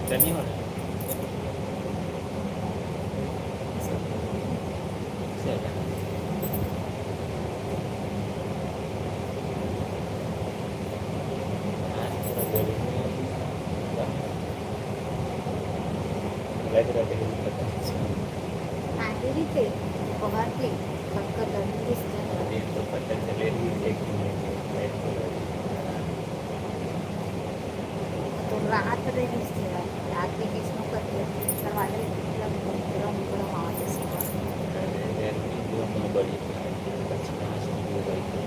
क्या नहीं हो रहा है? चलो। आज थोड़ा गर्मी है। लग रहा है कि पता नागेरी ते पगारते पक्का दिसते नहीं तो पता चलेगी एक मिनट तो रात रे दिसते रात के किस नो करते सर्वाले गरम गरम गरम आवाज से गर्मी जो बड़ी पसीना शुरू हो गई थी।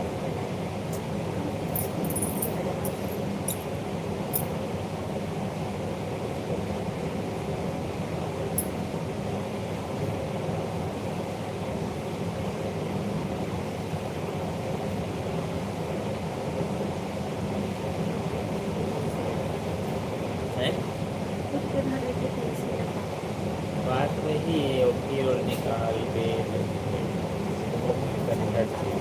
है बात वही है ओके और निकाल के करना चाहिए।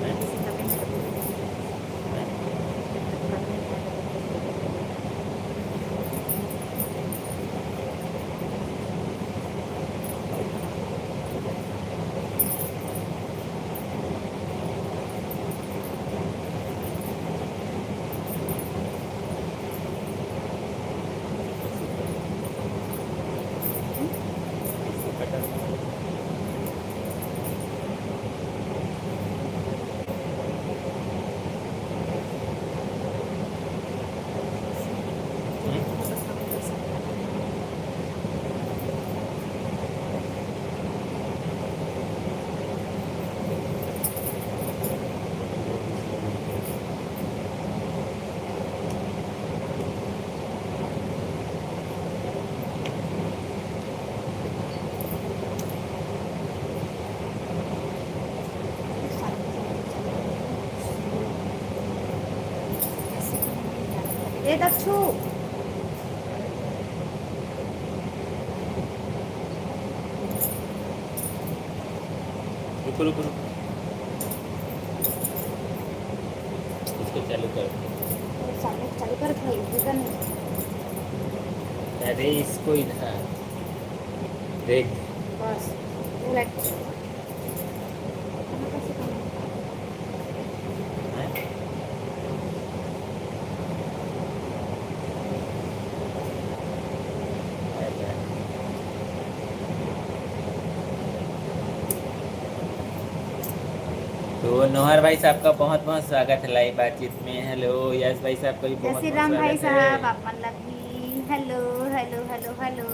हैं? हैं? कटर हम्म? ये दक्षु रुको रुको रुको इसको चालू कर। चालू कर भाई इधर नहीं अरे इसको इधर देख। बस वो लाइट कैसे करना हैं? ऐसा है। तो नौहर भाई साहब का बहुत बहुत स्वागत है लाइव बातचीत में। हेलो यस भाई साहब का भी जय बहुत श्री बहुत राम भाई स्वागत साहब है। आप मतलब भी हेलो हेलो हेलो हेलो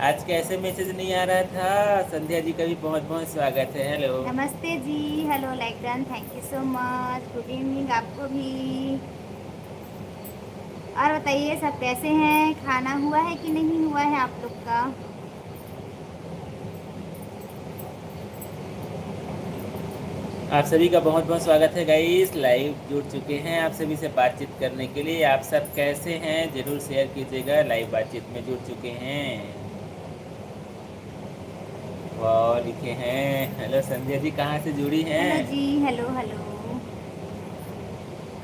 आज कैसे मैसेज नहीं आ रहा था? संध्या जी का भी बहुत बहुत स्वागत है। हेलो। नमस्ते जी hello like done thank you so much good evening आपको भी। और बताइए सब कैसे हैं खाना हुआ है कि नहीं हुआ है आप लोग का। आप सभी का बहुत बहुत स्वागत है गाइस। लाइव जुड़ चुके हैं आप सभी से बातचीत करने के लिए। आप सब कैसे हैं जरूर शेयर कीजिएगा। लाइव बातचीत में जुड़ चुके हैं। वाह लिखे हैं। हेलो संध्या जी कहाँ से जुड़ी हेलो हैं? जी हेलो हेलो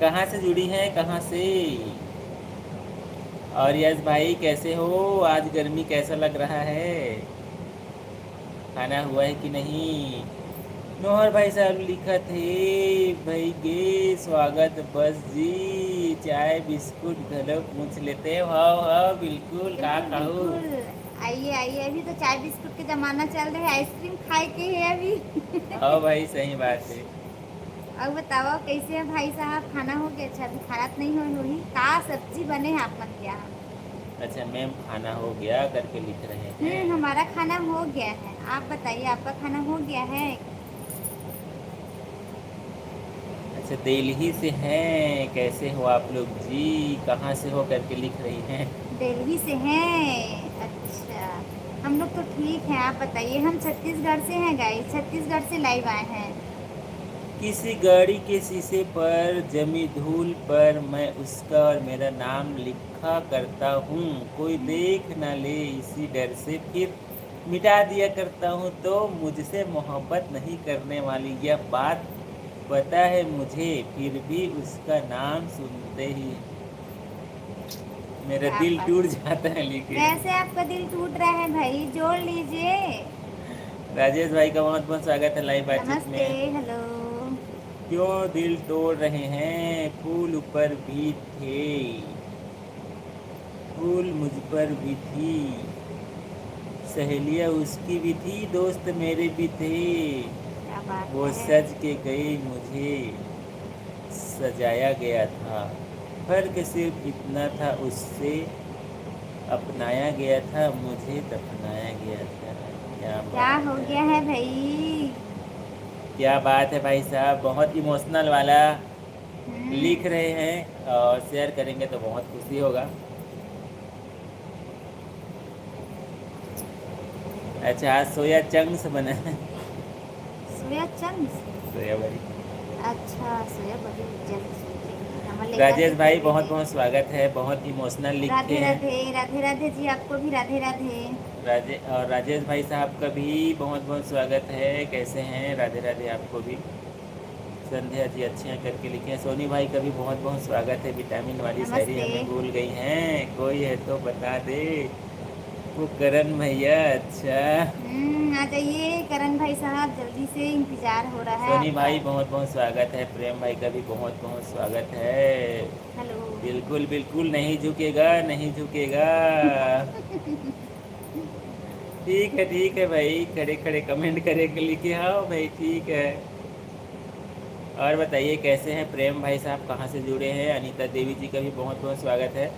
कहाँ से जुड़ी हैं कहाँ से? और यस भाई कैसे हो? आज गर्मी कैसा लग रहा है? खाना हुआ है कि नहीं? नौहर भाई साहब लिखा थे भाई गे स्वागत बस जी। चाय बिस्कुट घलो पूछ लेते। हाँ हाँ बिल्कुल का बिल्कुल कहूँ। बिल्कुल आइए आइए अभी तो चाय बिस्कुट के जमाना चल रहे है आइसक्रीम खाए के है अभी हाँ भाई सही बात है। और बताओ कैसे है भाई साहब खाना हो गया अच्छा अभी खाना तो नहीं हुई का सब्जी बने हैं आप मन क्या। अच्छा मैम खाना हो गया करके लिख रहे हैं। हमारा खाना हो गया है आप बताइए आपका खाना हो गया है। अच्छा दिल्ली से हैं कैसे हो आप लोग जी? कहाँ से हो करके लिख रही हैं। दिल्ली से हैं अच्छा हम लोग तो ठीक हैं आप बताइए हम छत्तीसगढ़ से हैं गाइस छत्तीसगढ़ से लाइव आए हैं। किसी गाड़ी के शीशे पर जमी धूल पर मैं उसका और मेरा नाम लिखा करता हूँ। कोई देख ना ले इसी डर से फिर मिटा दिया करता हूँ तो मुझसे मोहब्बत नहीं करने वाली, यह बात पता है मुझे, फिर भी उसका नाम सुनते ही मेरा क्या दिल बात टूट है। जाता है। लिखे कैसे आपका दिल टूट रहा है भाई, जोड़ लीजिए। राजेश भाई का बहुत बहुत स्वागत है लाइव बातचीत नमस्ते। में। हेलो। क्यों दिल तोड़ रहे हैं, फूल ऊपर भी थे, फूल मुझ पर भी थी, सहेलियाँ उसकी भी थी, दोस्त मेरे भी थे, क्या बात वो है। सज के गई, मुझे सजाया गया था, फर्क सिर्फ इतना था, उससे अपनाया गया था, मुझे दफनाया गया था। क्या क्या बात हो है, गया है भाई। क्या बात है भाई साहब, बहुत इमोशनल वाला हम्म। लिख रहे हैं और शेयर करेंगे तो बहुत खुशी होगा। अच्छा, आज सोया चंक्स बना है। Soya chunks. सोया भाई, अच्छा, सोया बड़ी जल्द सूखेगी, नमक लेगा के राजेश भाई पहले बहुत दे। बहुत स्वागत है, बहुत इमोशनल लिखते राधे हैं। राधे, राधे राधे जी, आपको भी राधे राधे। राजेश भाई साहब का भी बहुत बहुत स्वागत है, कैसे हैं, राधे राधे आपको भी। संध्या जी अच्छे हैं करके लिखे हैं। सोनी भाई का भी बहुत बहुत स्वागत है। विटामिन वाली शायरी नमस्ते। हमें भूल गई हैं, कोई है तो बता दे। वो करण भैया, अच्छा। आ जाइए करण भाई साहब, जल्दी से, इंतजार हो रहा है सोनी आपका। भाई बहुत बहुत स्वागत है। प्रेम भाई का भी बहुत बहुत स्वागत है। हेलो। बिल्कुल बिल्कुल नहीं झुकेगा, नहीं झुकेगा। ठीक है भाई, खड़े खड़े कमेंट करके लिखे, हाँ भाई ठीक है। और बताइए कैसे हैं प्रेम भाई साहब, कहाँ से जुड़े हैं। अनीता देवी जी का भी बहुत बहुत स्वागत है।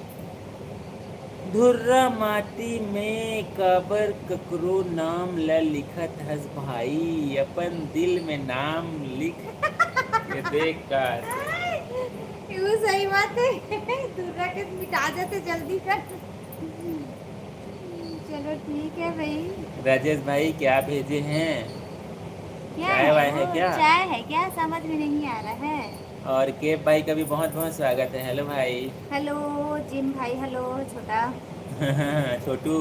धुर्रा माटी में काबर ककरो नाम ल लिखत हस भाई, अपन दिल में नाम लिख के देख का। वो सही बात है। दूसरा के मिटा देते जल्दी कर। चलो ठीक है भाई। राजेश भाई क्या भेजे हैं, क्या चाय है वाय वो, है क्या। चाय है क्या, समझ में नहीं आ रहा है। और केप भाई का भी बहुत बहुत स्वागत है। हेलो भाई। हेलो जिम भाई, हेलो छोटा। छोटू।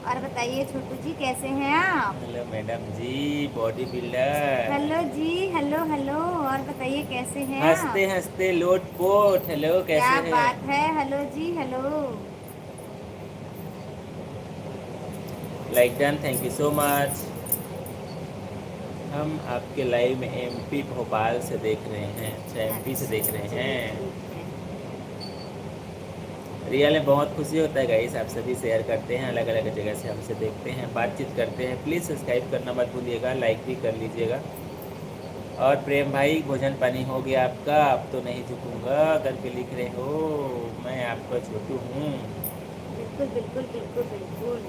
और बताइए छोटू जी, कैसे हैं आप। हेलो मैडम जी, body builder. Hello ji, hello hello. और बताइए कैसे हैं हंसते आप। हंसते लोट पोट, हेलो क्या कैसे हैं। बात है, hello ji, hello. Like done, thank you so much. हम आपके लाइव में एमपी भोपाल से देख रहे हैं। अच्छा, एमपी से देख अच्छा रहे चलिए हैं। ठीक है। रियल में बहुत खुशी होता है गाइस, आप सभी शेयर करते हैं, अलग अलग जगह से हमसे देखते हैं, बातचीत करते हैं। प्लीज़ सब्सक्राइब करना मत भूलिएगा, लाइक भी कर लीजिएगा। और प्रेम भाई, भोजन पानी हो गया आपका, अब तो नहीं झुकूंगा करके लिख रहे हो, मैं आपका छोटू हूँ। बिल्कुल बिल्कुल बिल्कुल बिल्कुल।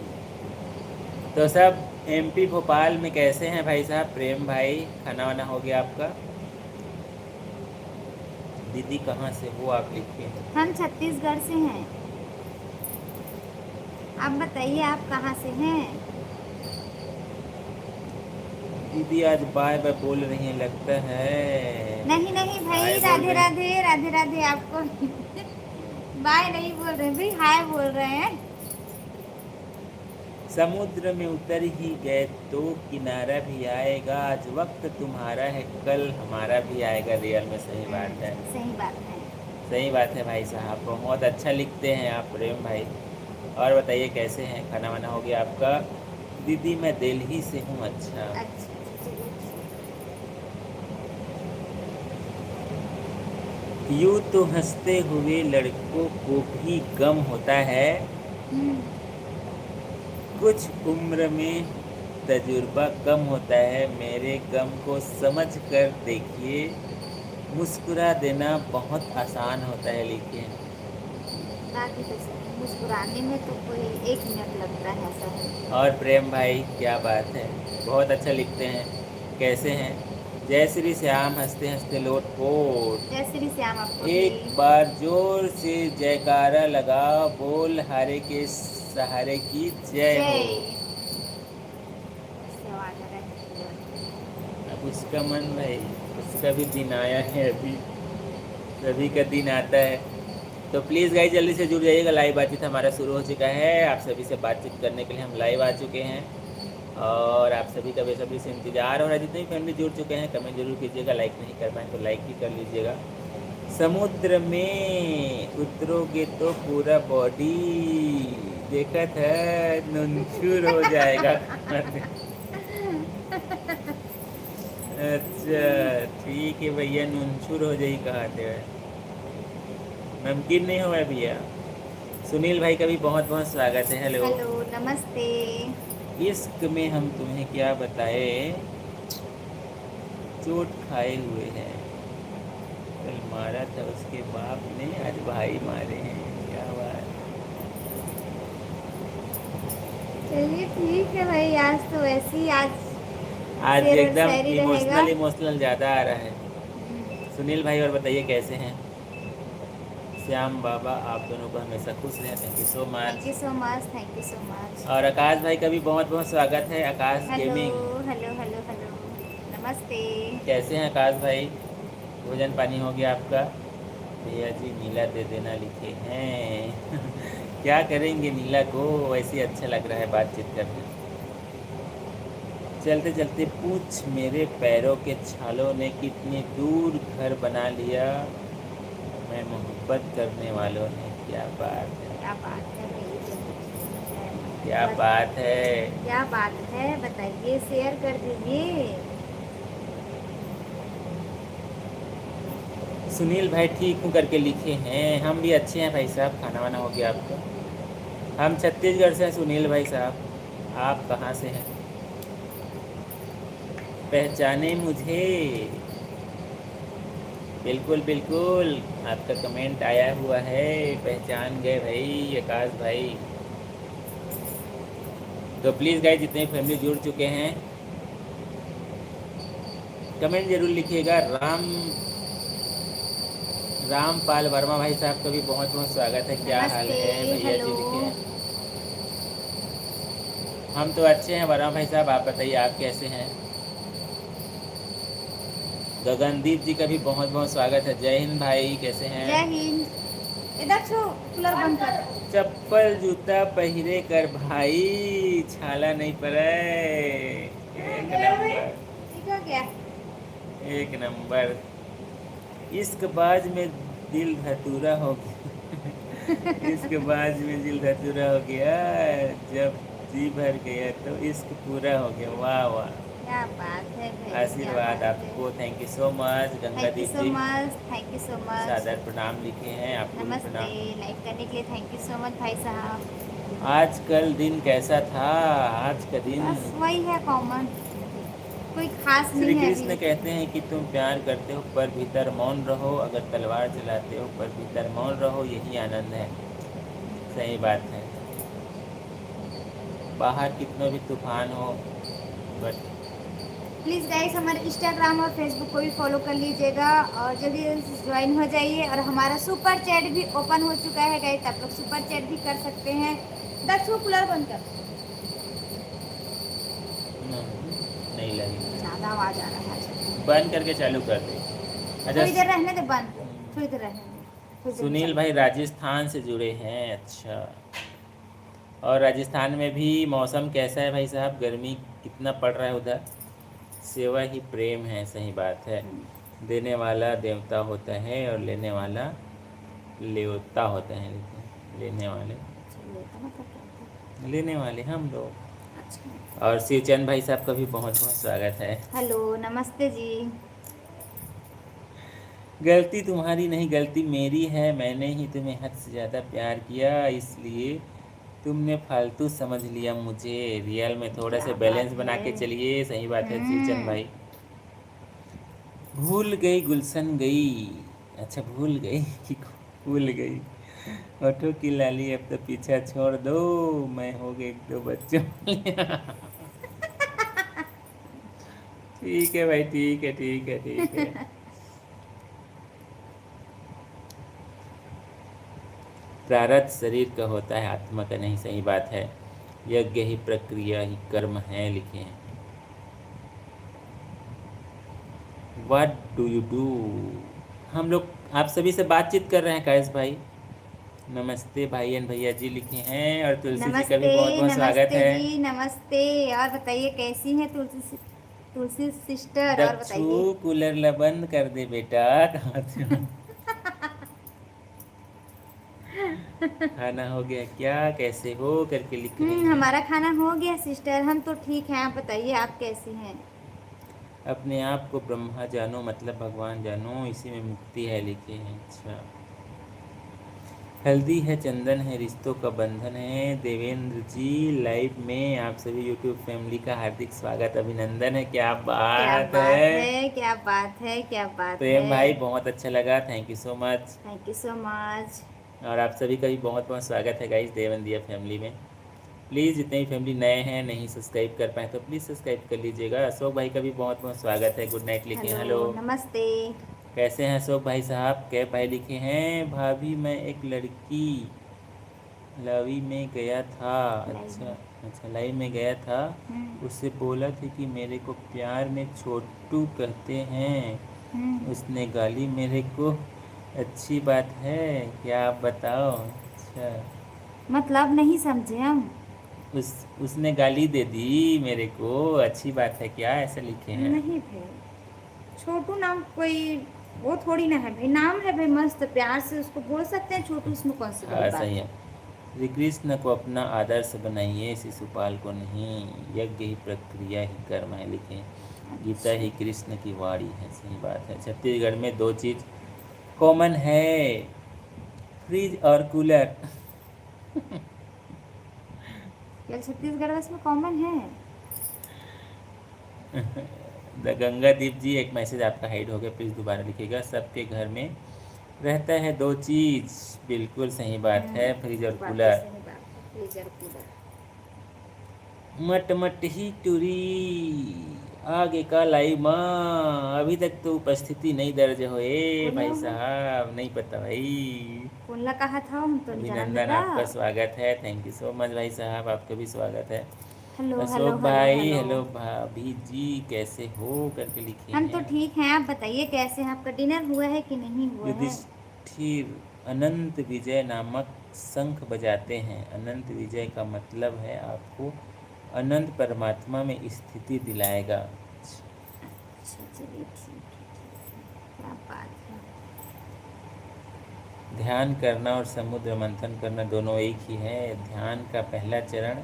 तो सब एमपी भोपाल में कैसे हैं भाई साहब। प्रेम भाई, खाना वाना हो गया आपका। दीदी कहाँ से हो आप लिखे हैं। हम छत्तीसगढ़ से हैं। आप बताइए आप कहाँ से हैं। दीदी आज बाय बाय बोल रही हैं लगता है। नहीं नहीं भाई, हाय बोल राधे रहे हैं। राधे, राधे राधे आपको। बाय नहीं बोल रहे भाई, हाय बोल रहे हैं। समुद्र में उतर ही गए तो किनारा भी आएगा, आज वक्त तुम्हारा है कल हमारा भी आएगा। रियल में सही बात है। सही बात है। सही बात है भाई साहब, बहुत अच्छा लिखते हैं आप प्रेम भाई। और बताइए कैसे हैं, खाना वाना हो गया आपका। दीदी मैं दिल्ली से हूँ, अच्छा। अच्छा चलिए ठीक यूँ तो हंसते हुए लड़कों को भी गम होता है, है। कुछ उम्र में तजुर्बा कम होता है, मेरे गम को समझ कर देखिए, मुस्कुरा देना बहुत आसान होता है। लिखिए। बाकी तो सही, मुस्कुराने में तो कोई 1 मिनट लगता है सर। और प्रेम भाई क्या बात है, बहुत अच्छा लिखते हैं, कैसे हैं। जय श्री श्याम, हंसते हंसते लोट पोट। जय श्री श्याम आपको भी। एक बार जोर से जयकारा लगाओ, बोल हारे के सहारे की जय हो। जय। इससे आवाज आ रहा है। अब उसका मन भाई, उसका भी दिन आया है अभी, सभी का दिन आता है। तो प्लीज़ गाइस जल्दी से जुड़ जाइएगा, लाइव बातचीत हमारा शुरू हो चुका है। आप सभी से बातचीत करने के लिए हम लाइव आ चुके हैं। और आप सभी का बेसब्री से इंतजार हो रहा है। जितने भी फैमिली जुड़ चुके हैं कमेंट जरूर कीजिएगा, लाइक नहीं कर पाए तो लाइक भी कर लीजिएगा। समुद्र में उतरोगे तो पूरा बॉडी देखत है नुनछुर हो जाएगा। अच्छा ठीक है भैया, नुनछुर हो जाई कहते हैं, नमकीन नहीं हुआ है भैया। सुनील भाई का भी बहुत बहुत स्वागत है। हेलो। हेलो नमस्ते। इश्क में हम तुम्हें क्या बताए, चोट खाए हुए हैं, कल मारा था उसके बाप ने, आज भाई मारे हैं, क्या बात। चलिए ठीक है भाई, आज तो वैसे ही आज आज शेर और एकदम शायरी रहेगा। इमोशनल ज़्यादा आ रहा है। सुनील भाई और बताइए कैसे हैं। श्याम बाबा आप दोनों को हमेशा खुश रहे, thank you so thank you much. So much, thank you so much. और आकाश भाई का भी बहुत बहुत स्वागत है, Akash hello gaming. Hello hello hello नमस्ते। कैसे हैं आकाश भाई, भोजन पानी हो गया आपका। भैया जी नीला दे देना लिखे हैं। क्या करेंगे नीला को, वैसे ही अच्छा लग रहा है बातचीत करना। चलते चलते पूछ मेरे पैरों के छालों ने कितनी दूर घर बना लिया, मैं मोहब्बत करने वालों ने, क्या बात है, क्या बात है भाई, क्या बात है। क्या बात है बताइए, शेयर कर दीजिए। सुनील भाई ठीक हूँ करके लिखे हैं, हम भी अच्छे हैं भाई साहब। खाना वाना हो गया आपका। हम छत्तीसगढ़ से हैं सुनील भाई साहब, आप कहाँ से हैं, पहचाने मुझे। बिल्कुल बिल्कुल, आपका कमेंट आया हुआ है, पहचान गए भाई आकाश भाई। तो प्लीज़ गाइस जितने फैमिली जुड़ चुके हैं कमेंट जरूर लिखिएगा। रामपाल वर्मा भाई साहब का भी बहुत बहुत स्वागत है, क्या हाल नमस्ते। है भैया हेलो। जी लिखे हैं। हम तो अच्छे हैं वर्मा भाई साहब, आप बताइए आप कैसे हैं। गगनदीप जी का भी बहुत बहुत स्वागत है। जय हिंद भाई, कैसे हैं। जय हिंद। इधर छो, कूलर बंद कर। चप्पल जूता पहिरे कर भाई, छाला नहीं पड़े। एक नंबर, ठीक हो गया। एक नंबर। इश्क बाज में दिल धतूरा हो गया। इश्क बाज में दिल धतूरा हो गया, जब जी भर गया तो इश्क पूरा हो गया। वाह वाह, क्या बात है भाई, क्या आशीर्वाद बात है। आपको, thank you so much. Thank you Gangadeep so जी much, thank you so much. सादर प्रणाम लिखे हैं, आपको भी नमस्ते, प्रणाम। लाइक करने के लिए थैंक यू सो मच भाई साहब। आज कल दिन कैसा था, आज का दिन। बस वही है कॉमन, कोई खास श्री नहीं है कृष्ण अभी। कहते हैं कि तुम प्यार करते हो पर भीतर मौन रहो, अगर तलवार चलाते हो पर भीतर मौन रहो, यही आनंद है। सही बात है, बाहर कितना भी तूफान हो बट प्लीज़ गाइस हमारे इंस्टाग्राम और फेसबुक को भी फॉलो कर लीजिएगा और जल्दी ज्वाइन हो जाइए। और हमारा सुपर चैट भी ओपन हो चुका है गाइस, आप लोग सुपर चैट भी कर सकते हैं। दक्षु कूलर बंद कर, नहीं लगी। ज़्यादा आवाज़ आ रहा है। बंद करके चालू कर दे। थोड़ी देर अच्छा, रहने दे बंद, थोड़ी देर रहने दे, थोड़ी देर में सुनील चालू भाई कर। राजस्थान से जुड़े हैं, अच्छा। और राजस्थान में भी मौसम कैसा है भाई साहब, गर्मी कितना पड़ रहा है उधर। सेवा ही प्रेम है, सही बात है। देने वाला देवता होता है और लेने वाला लेवता होता है, लेने वाले लेने वाले हम लोग। अच्छा। और शिवचंद भाई साहब का भी बहुत बहुत स्वागत है। हेलो नमस्ते जी। गलती तुम्हारी नहीं, गलती मेरी है, मैंने ही तुम्हें हद से ज़्यादा प्यार किया, इसलिए तुमने फालतू समझ लिया मुझे। रियल में थोड़ा क्या सा बैलेंस बात बना है। के चलिए, सही बात है शिवचंद हम्म। भाई। भूल गई गुलशन गई, अच्छा भूल गई कि भूल गई। होठों की लाली अब तो पीछा छोड़ दो, मैं हो गई एक दो बच्चों। ठीक है भाई, ठीक है ठीक है ठीक है। प्रारब्ध शरीर का होता है, आत्मा का नहीं, सही बात है। यज्ञ ही प्रक्रिया ही कर्म है, लिखे हैं। व्हाट डू यू डू, हम लोग आप सभी से बातचीत कर रहे हैं कैश भाई। नमस्ते भाई एंड भैया जी लिखे हैं, और तुलसी जी का भी नमस्ते बहुत बहुत स्वागत नमस्ते है। जी, नमस्ते। और बताइए कैसी हैं तुलसी सिस्टर, और दक्षू बताइए। कूलर ला बंद कर दे बेटा, कहाँ से हो? खाना हो गया क्या, कैसे हो करके लिख रही हैं। हमारा खाना हो गया सिस्टर, हम तो ठीक हैं। आप बताइए आप कैसी हैं। अपने आप को ब्रह्मा जानो मतलब भगवान जानो, इसी में मुक्ति है लिखे हैं। अच्छा, हल्दी है चंदन है रिश्तों का बंधन है। देवेंद्र जी लाइव में आप सभी यूट्यूब फैमिली का हार्दिक स्वागत अभिनंदन है। क्या क्या बात बात है। है, क्या बात है, क्या बात प्रेम है। भाई बहुत अच्छा लगा, thank you so much. Thank you so much. और आप सभी का भी बहुत बहुत स्वागत है गाइस देवंदिया फैमिली में। प्लीज़ जितने भी फैमिली नए हैं नहीं सब्सक्राइब कर पाए तो प्लीज़ सब्सक्राइब कर लीजिएगा। अशोक भाई का भी बहुत बहुत स्वागत है। गुड नाइट लिखे हैं, हेलो, हेलो। नमस्ते। कैसे हैं अशोक भाई साहब। कैब भाई लिखे हैं, भाभी मैं एक लड़की लवी में गया था। लाइव अच्छा में। अच्छा, लाइव में गया था। हम्म उससे बोला था कि मेरे को प्यार में छोटू कहते हैं। हम्म उसने गाली मेरे को। अच्छी बात है क्या, आप बताओ। अच्छा, मतलब नहीं समझे हम। उसने गाली दे दी मेरे को, अच्छी बात है क्या, ऐसा लिखे हैं। नहीं भाई, छोटू नाम कोई वो थोड़ी ना है भाई, नाम है भाई, मस्त प्यार से उसको बोल सकते हैं छोटू, इसमें कौन सी बड़ी हाँ बात सही है। है। श्री कृष्ण को अपना आदर्श बनाइए, शिशुपाल को नहीं। यज्ञ ही प्रक्रिया ही कर्म है लिखे। गीता अच्छा। ही कृष्ण की वाणी है, सही बात है। छत्तीसगढ़ में दो चीज कॉमन है, फ्रिज और कूलर। क्या छत्तीसगढ़ में इसमें कॉमन है। द गंगादीप जी एक मैसेज आपका हाइड हो गया, प्लीज़ दोबारा लिखिएगा। सबके घर में रहता है दो चीज, बिल्कुल सही बात है, फ्रिज और बात तो कूलर। सही बात है, फ्रीजर कूलर। मट मट ही टूरी आगे का लाई माँ, अभी तक तो उपस्थिति नहीं दर्ज हो कोल्हा भाई हो, साहब, नहीं पता भाई। कोल्हा कहा था, हम तो नहीं जाना अभिनंदन, बेटा। आपका स्वागत है, थैंक यू सो मच भाई साहब, आपका भी स्वागत है। हेलो हेलो अशोक हेलो भाई हेलो। हेलो, भाभी जी कैसे हो करके लिखे हम तो हैं। ठीक हैं, आप बताइए कैसे हैं, आपका डिनर हुआ है कि नहीं हुआ है। युधिष्ठिर अनंत विजय नामक शंख बजाते हैं। अनंत विजय का मतलब है आपको अनंत परमात्मा में स्थिति दिलाएगा। अच्छा चलिए, ठीक है ठीक है, क्या बात है। ध्यान करना और समुद्र मंथन करना दोनों एक ही है। ध्यान का पहला चरण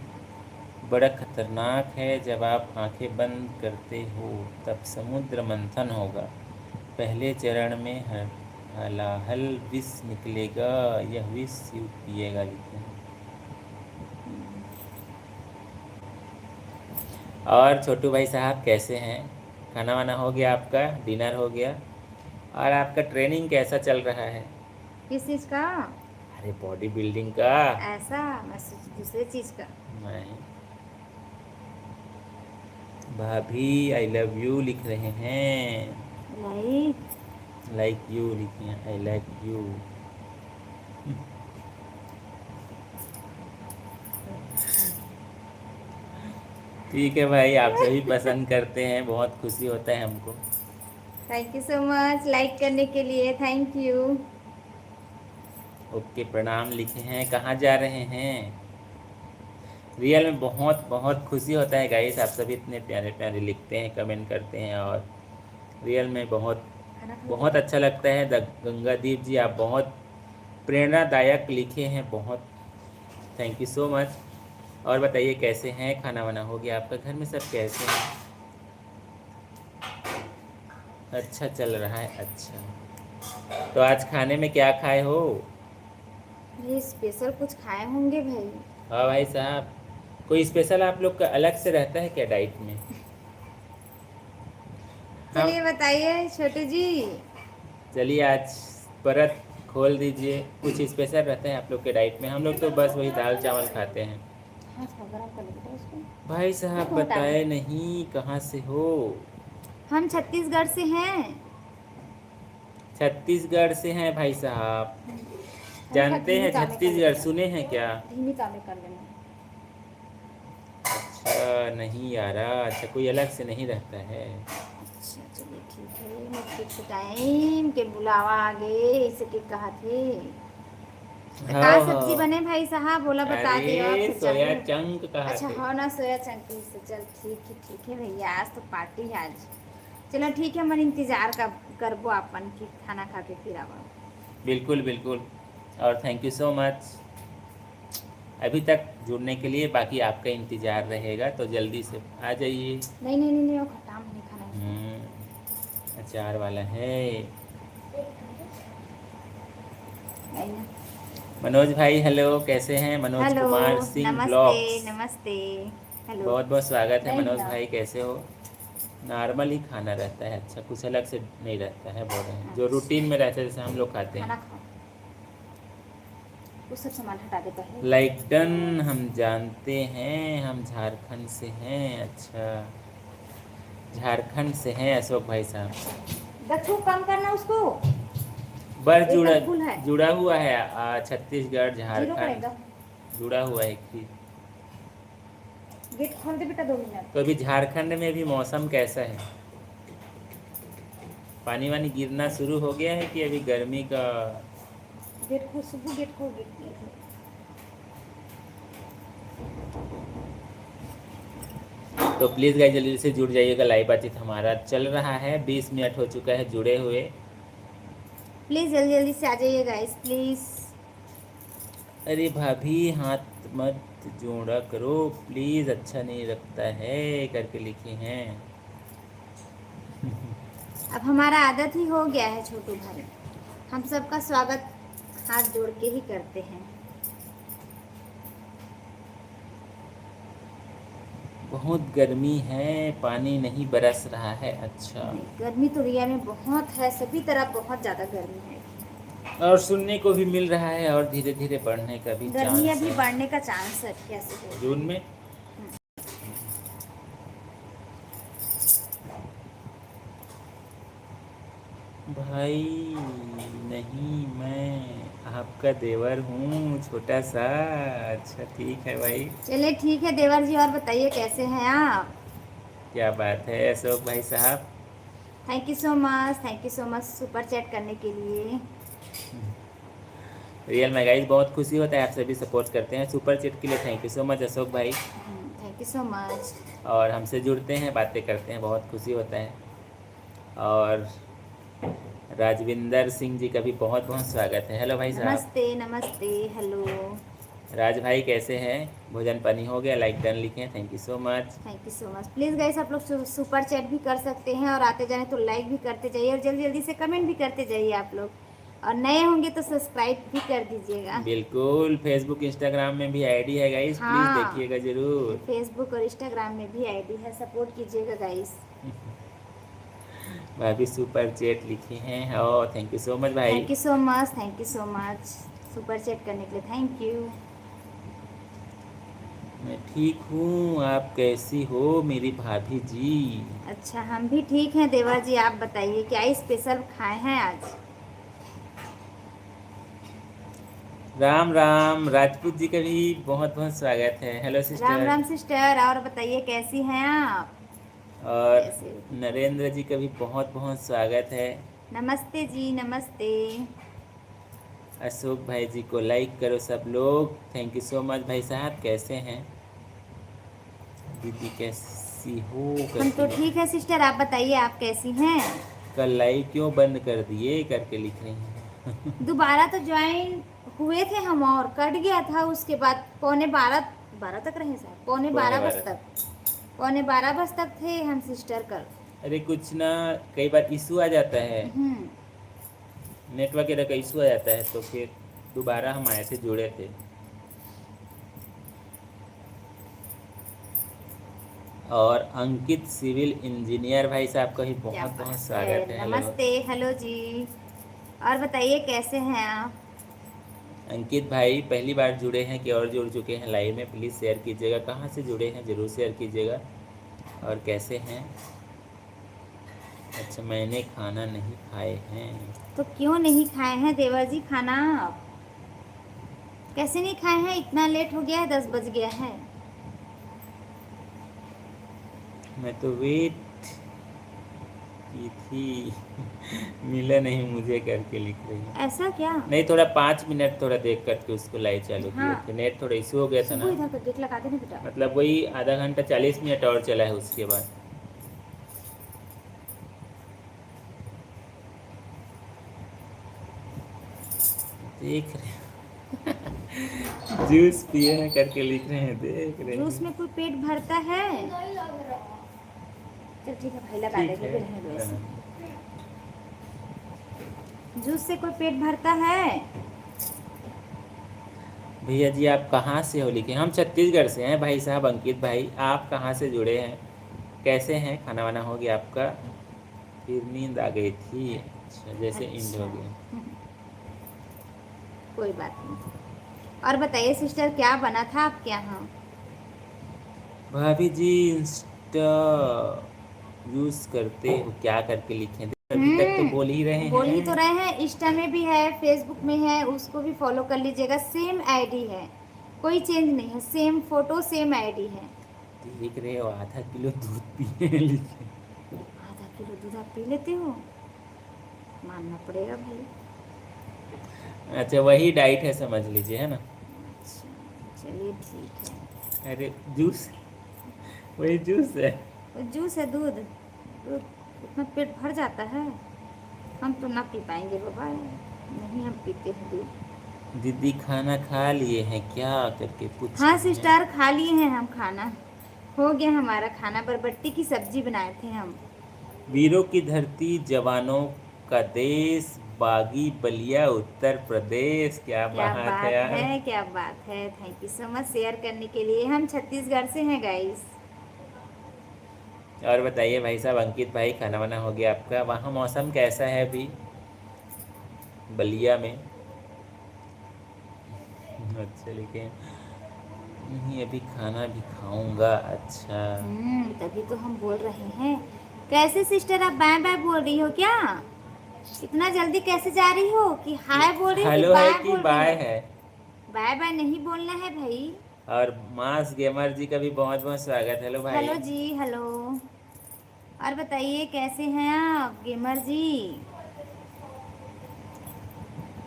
बड़ा खतरनाक है, जब आप आंखें बंद करते हो तब समुद्र मंथन होगा। पहले चरण में हलाहल विष निकलेगा, यह विष शिव पिएगा लिखे हैं। और छोटू भाई साहब कैसे हैं, खाना वाना हो गया आपका, डिनर हो गया, और आपका ट्रेनिंग कैसा चल रहा है। किस चीज़ का। अरे बॉडी बिल्डिंग का। ऐसा, मैं सोची दूसरे चीज़ का। नहीं, भाभी आई लव यू लिख रहे हैं। नहीं। लाइक यू लिखे हैं, आई लाइक यू। ठीक है भाई, आप सभी पसंद करते हैं, बहुत खुशी होता है हमको। Thank you so much like करने के लिए, थैंक यू। ओके प्रणाम लिखे हैं, कहाँ जा रहे हैं। रियल में बहुत बहुत खुशी होता है गाइस, आप सभी इतने प्यारे प्यारे लिखते हैं, कमेंट करते हैं, और रियल में बहुत खाना खा लो। बहुत अच्छा लगता है। गंगादीप जी आप बहुत प्रेरणादायक लिखे हैं, बहुत थैंक यू सो मच। और बताइए कैसे हैं, खाना वाना हो गया आपका, घर में सब कैसे हैं। अच्छा चल रहा है, अच्छा। तो आज खाने में क्या खाए हो। ये स्पेशल कुछ खाए होंगे भाई। हाँ भाई साहब, कोई स्पेशल आप लोग का अलग से रहता है क्या डाइट में। हम चलिए बताइए छोटू जी। चलिए आज परत खोल दीजिए, कुछ स्पेशल रहते हैं आप लोग के डाइट में। हम लोग तो बस वही दाल चावल खाते हैं। हाँ, थोड़ा गरम कर लेते हैं उसको। भाई साहब इसको हटा दो। बताए नहीं कहाँ से हो। हम छत्तीसगढ़ से हैं। छत्तीसगढ़ से हैं भाई साहब, हम थोड़ा जानते धीमी हैं तावे कर छत्तीसगढ़, लेते सुने हैं क्या। हैं, धीमी तावे कर लेना। अच्छा नहीं आ रहा, अच्छा कोई अलग से नहीं रहता है। अच्छा चलिए ठीक है, मैं फिक्स टाइम के बुलावा आ गए, इसे के कहा थे। तो का हाँ सब्जी हाँ। बने भाई साहब, बोला बता दिए और अरे फिर सोया चाहिए। चंक कहा अच्छा थे। हो ना सोया चंकी से, चल ठीक है भैया, आज तो पार्टी है आज। चलो ठीक है, मन इंतजार का करबो अपन की खाना खा के फिर आवा। बिल्कुल बिल्कुल। और थैंक यू सो मच अभी तक जुड़ने के लिए। बाकी आपका इंतज़ार रहेगा, तो जल्दी से आ जाइए। नहीं वो खटाम नहीं खाना इसको। अचार वाला है। नहीं ना। मनोज भाई हेलो, कैसे हैं? मनोज हेलो, कुमार सिंह नमस्ते ब्लॉग्स। नमस्ते। हेलो। बहुत बहुत स्वागत है नहीं मनोज ना। भाई, कैसे हो? नॉर्मल ही खाना रहता है, अच्छा कुछ अलग से नहीं रहता है, बोल रहे हैं जो अच्छा, रूटीन में रहता है, जैसे हम लोग खाते खाना हैं। खाओ, वो सब सामान हटा दे पहले। लाइक डन, हम जानते हैं, हम झारखंड से हैं। अच्छा, झारखंड से हैं अशोक भाई साहब। दक्षु कम करना उसको। बस जुड़ा एकदम फुल है। जुड़ा हुआ है, छत्तीसगढ़ जीरो कर झारखंड एकदम। जुड़ा हुआ है एक ही। गेट खोल दे बेटा 2 मिनट। तो अभी झारखंड में भी मौसम कैसा है? पानी वानी गिरना शुरू हो गया है कि अभी गर्मी का? गेट खोल सुबह, गेट खोल, गेट खोल। तो प्लीज़ गाइस जल्दी से जुड़ जाइएगा, लाइव बातचीत हमारा चल रहा है, 20 मिनट हो चुका है जुड़े हुए। प्लीज जल्दी जल्दी से आ जाइए गाइस प्लीज। अरे भाभी हाथ मत जोड़ा करो प्लीज़, अच्छा नहीं लगता है करके लिखे हैं। अब हमारा आदत ही हो गया है छोटू भाई, हम सबका स्वागत हाथ जोड़ के ही करते हैं। बहुत गर्मी है, पानी नहीं बरस रहा है। अच्छा, नहीं, गर्मी तो रिया में बहुत है, सभी तरफ बहुत ज़्यादा गर्मी है। और सुनने को भी मिल रहा है और धीरे धीरे बढ़ने का भी गर्मी चांस अभी है बढ़ने का चांस है, कैसे हो। जून में। भाई नहीं, मैं आपका देवर हूँ छोटा सा। अच्छा ठीक है भाई। चलिए ठीक है देवर जी, और बताइए कैसे हैं आप। क्या बात है अशोक भाई साहब। Thank you so much super chat करने के लिए। रियल में गाइस बहुत खुशी होता है, आप सभी सपोर्ट करते हैं सुपर चैट के लिए। Thank you so much Ashok भाई। Thank you so much. और हमसे जुड़ते हैं, बातें करते हैं, बहुत खुशी होता है। और राजविंदर सिंह जी का भी बहुत बहुत स्वागत है। हेलो भाई साहब। नमस्ते नमस्ते, हेलो। राज भाई कैसे हैं? भोजन पानी हो गया? लाइक डन लिखें, thank you so much. Thank you so much. Please guys आप लोग सुपर चैट भी कर सकते हैं, और आते जाने तो लाइक भी करते जाइए, और जल्दी जल्दी से कमेंट भी करते जाइए आप लोग, और नए होंगे तो सब्सक्राइब भी कर दीजिएगा। बिल्कुल, फेसबुक इंस्टाग्राम में भी आईडी है गाइस, प्लीज़ हाँ, देखिएगा ज़रूर। फेसबुक और इंस्टाग्राम में भी आईडी है, सपोर्ट कीजिएगा गाइस। भाभी सुपर चैट लिखे हैं, ओ थैंक यू सो मच भाई। Thank you so much, thank you so much super chat करने के लिए, थैंक यू। मैं ठीक हूँ, आप कैसी हो मेरी भाभी जी? अच्छा हम भी ठीक हैं देवर जी, आप बताइए क्या स्पेशल खाए हैं आज। राम राम, राजपूत जी का भी बहुत बहुत स्वागत है। Hello Ram sister. Ram sister, और बताइए कैसी हैं आप। और कैसे। नरेंद्र जी का भी बहुत बहुत स्वागत है। नमस्ते जी, नमस्ते। अशोक भाई जी को लाइक करो सब लोग, थैंक यू सो मच भाई साहब। कैसे हैं दीदी, कैसी हो हम करके तो लिख, ठीक है सिस्टर, आप बताइए आप कैसी हैं। कल लाइव क्यों बंद कर दिए करके लिख रही हैं। दोबारा तो ज्वाइन हुए थे हम, और कट गया था, उसके बाद पौने 12 तक रहे सर, पौने पौने 12 बजे बारह। तक, पौने 12 बजे तक थे हम सिस्टर कल। अरे कुछ ना, कई बार इशू आ जाता है, हम्म। नेटवर्क वगैरह का इशू आ जाता है, तो फिर दोबारा हम आए थे, जुड़े थे। और अंकित सिविल इंजीनियर भाई साहब का भी क्या बहुत बहुत बात स्वागत है। है, हेलो नमस्ते, हेलो जी। और बताइए कैसे हैं आप। अंकित भाई, पहली बार जुड़े हैं कि और जुड़ चुके हैं लाइव में? प्लीज़ शेयर कीजिएगा, कहाँ से जुड़े हैं ज़रूर शेयर कीजिएगा, और कैसे हैं। अच्छा, मैंने खाना नहीं खाए हैं। तो क्यों नहीं खाए हैं देवर जी खाना आप, कैसे नहीं खाए हैं, इतना लेट हो गया है, 10 बज गया है। मैं तो वेट की थी मिला नहीं मुझे करके लिख रही है। ऐसा क्या? नहीं, थोड़ा 5 मिनट थोड़ा देख करके उसको लाइव चालू किए हाँ। थे, नेट थोड़ा इशू हो गया था सुबह ना। इधर का गेट लगा देना बेटा। मतलब वही आधा घंटा 40 मिनट और चला है उसके बाद। देख रहे हैं जूस पिए हैं करके लिख रहे हैं, देख रहे जूस हैं। में कोई पेट भरता है? चल ठीक है भाई, लगा ठीक देंगे है। रहने दो ऐसे। जूस से कोई पेट भरता है? भैया जी आप कहाँ से हो लिखे? हम छत्तीसगढ़ से हैं भाई साहब अंकित भाई। आप कहाँ से जुड़े हैं? कैसे हैं? खाना वाना हो गया आपका? फिर नींद आ गई थी? अच्छा, जैसे इंड हो अच्छा। गया। कोई बात नहीं। और बताइए सिस्टर, क्या बना था आपके यहाँ? भाभी जी इंस्टा यूज करते हो क्या करके लिखे? अभी तक तो बोल ही रहे बोल ही तो हैं। रहे हैं। इंस्टा में भी है, फेसबुक में है, उसको भी फॉलो कर लीजिएगा। सेम आईडी है, कोई चेंज नहीं है, सेम फोटो सेम आईडी है। देख रहे हो आधा किलो दूध पिए हैं लिखे। आधा किलो दूध आप पी लेते हो? मानना पड़ेगा भाई। अच्छा वही डाइट है समझ लीजिए, है ना? अच्छा, चलिए ठीक है। अरे जूस, वही जूस है। तो जूस है, दूध दूध उतना पेट भर जाता है? हम तो ना पी पाएंगे बाबा, नहीं हम पीते हैं दूध। दीदी खाना खा लिए हैं क्या करके पूछ हाँ रही हैं। सिस्टर, खा लिए हैं हम खाना। हो गया हमारा खाना, बरबट्टी की सब्जी बनाए थे हम। वीरों की धरती, जवानों का देश, बागी बलिया उत्तर प्रदेश। क्या क्या बात है बात यार। है, क्या बात है। Thank you so much share करने के लिए। हम छत्तीसगढ़ से हैं गाइस। और बताइए भाई साहब अंकित भाई, खाना वाना हो गया आपका? वहाँ मौसम कैसा है अभी बलिया में? अच्छा लेकिन नहीं, अभी खाना भी खाऊंगा। अच्छा तभी तो हम बोल रहे हैं। कैसे सिस्टर, आप बाय बाय बोल रही हो क्या? इतना जल्दी कैसे जा रही हो? कि हाय बोल रही हो कि हेलो है बाय कि बोल रही बाय हो? है? बाय बाय नहीं बोलना है भाई। और मास गेमर जी का भी बहुत बहुत स्वागत। हेलो भाई। Hello ji, hello. और बताइए कैसे हैं आप गेमर जी?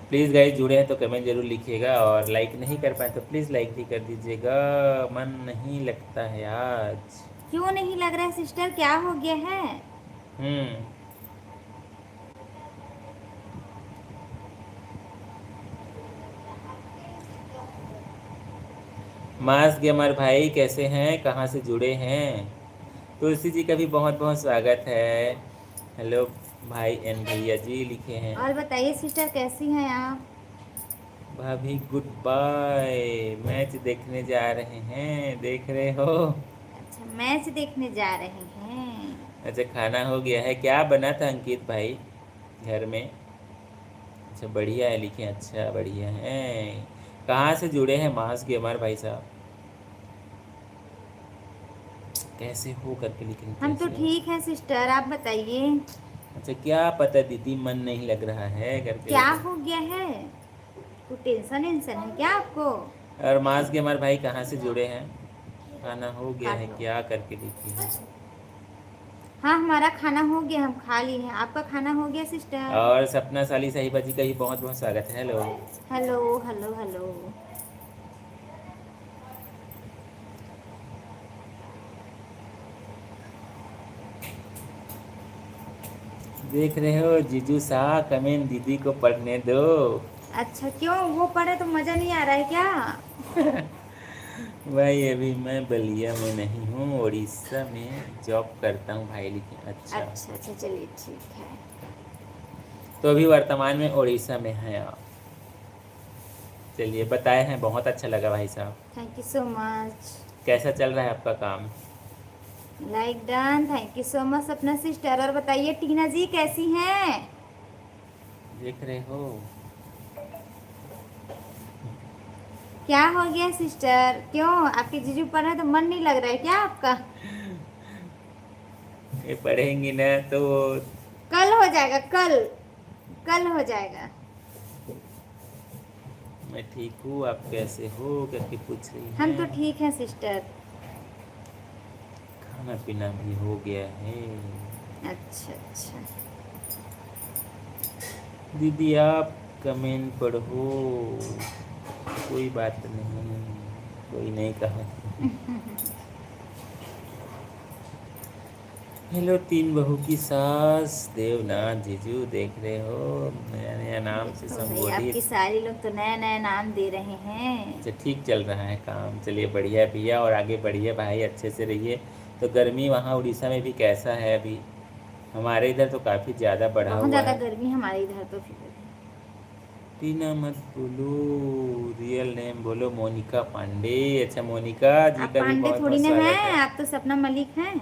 प्लीज़ गाइस जुड़े हैं तो कमेंट जरूर लिखिएगा, और लाइक नहीं कर पाए तो प्लीज़ लाइक भी कर दीजिएगा। मन नहीं लगता है आज। क्यों नहीं लग रहा है सिस्टर, क्या हो गया है? हम्म। मास गेमर भाई कैसे हैं? कहाँ से जुड़े हैं? तुलसी जी का भी बहुत बहुत स्वागत है। हेलो भाई एन भैया जी लिखे हैं। और बताइए सिस्टर कैसी हैं आप? भाभी गुड बाय, मैच देखने जा रहे हैं, देख रहे हो? अच्छा, मैच देखने जा रहे हैं। अच्छा खाना हो गया है? क्या बना था अंकित भाई घर में? अच्छा बढ़िया है लिखे, अच्छा बढ़िया है। कहाँ से जुड़े हैं मास गेमर भाई साहब? कैसे हो करके लिखें, हम तो कैसे हो? ठीक हैं सिस्टर, आप बताइए। अच्छा क्या पता दीदी मन नहीं लग रहा है करके क्या लिखें। हो गया है? कोई टेंशन वेंशन है क्या आपको? और मास गेमर भाई कहाँ से जुड़े हैं? खाना हो गया है काट लो। क्या करके लिखी है। हाँ हमारा खाना हो गया, हम खा लिए हैं। आपका खाना हो गया सिस्टर? और सपना साली साहिबा जी का भी बहुत बहुत स्वागत है। हेलो। Hello hello hello. देख रहे हो जीजू शाह कमेंट दीदी को पढ़ने दो। अच्छा क्यों, वो पढ़े तो मज़ा नहीं आ रहा है क्या? भाई अभी मैं बलिया में नहीं हूँ, उड़ीसा में जॉब करता हूँ भाई लिखे। अच्छा अच्छा अच्छा, चलिए ठीक है। तो अभी वर्तमान में उड़ीसा में हैं आप? चलिए बताए हैं, बहुत अच्छा लगा भाई साहब। Thank you so much. कैसा चल रहा है आपका काम? Like done, thank you so much अपना सिस्टर। और बताइए टीना जी कैसी हैं? देख रहे हो? क्या हो गया सिस्टर, क्यों आपके जीजू पढ़ रहे तो मन नहीं लग रहा है क्या आपका? ये पढ़ेंगी ना तो कल हो जाएगा, कल कल हो जाएगा। मैं ठीक हूँ, आप कैसे हो करके पूछ रही हम तो हैं। ठीक हैं सिस्टर। खाना पीना भी हो गया है। अच्छा अच्छा। दीदी आप कमेंट पढ़ो, कोई बात नहीं, कोई नहीं कहा। हेलो तीन बहू की सास देवनाथ जीजू, देख रहे हो नया नया नाम से देखो भाई, आपकी संबोधित। सारी लोग तो नया नया नाम दे रहे हैं। अच्छा ठीक चल रहा है काम, चलिए बढ़िया है भैया, और आगे बढ़िए भाई, अच्छे से रहिए। तो गर्मी वहाँ उड़ीसा में भी कैसा है अभी? हमारे इधर तो काफ़ी ज़्यादा बढ़ा बहुत हुआ ज़्यादा है। गर्मी हमारे इधर तो फिर। टीना मत बोलो, रियल नेम बोलो, मोनिका पांडे। अच्छा मोनिका जी आप का भी पांडे बहुत थोड़ी बहुत ना स्वागत हैं, है। आप तो सपना मलिक हैं।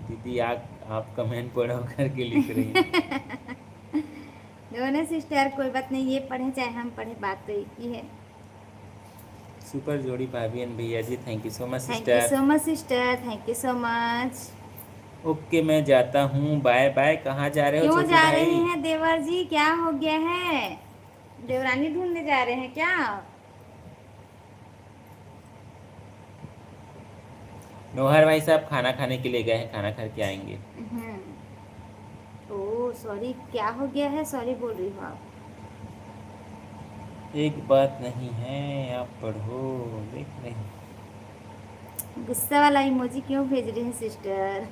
दीदी आप कमेंट पढ़ो करके लिख रही हैं। दोनों सिस्टर, कोई बात नहीं, ये पढ़े चाहे हम पढ़े, बात तो एक ही है। सुपर जोड़ी भाभी एंड भैया जी, thank you so much thank you sister. So much sister, thank you so much. Okay मैं जाता हूँ, बाय बाय। कहाँ जा रहे हो क्यों छोटू जा रहे भाई? हैं देवर जी, क्या हो गया है? देवरानी ढूंढने जा रहे हैं क्या? नौहर भाई साहब खाना खाने के लिए गए हैं, खाना खा के आएंगे। ओह सॉरी, क्या हो गया है? सॉरी बोल रही हो आप? एक बात नहीं है, आप पढ़ो, देख रहे हैं। गुस्सा वाला इमोजी क्यों भेज रही हैं सिस्टर?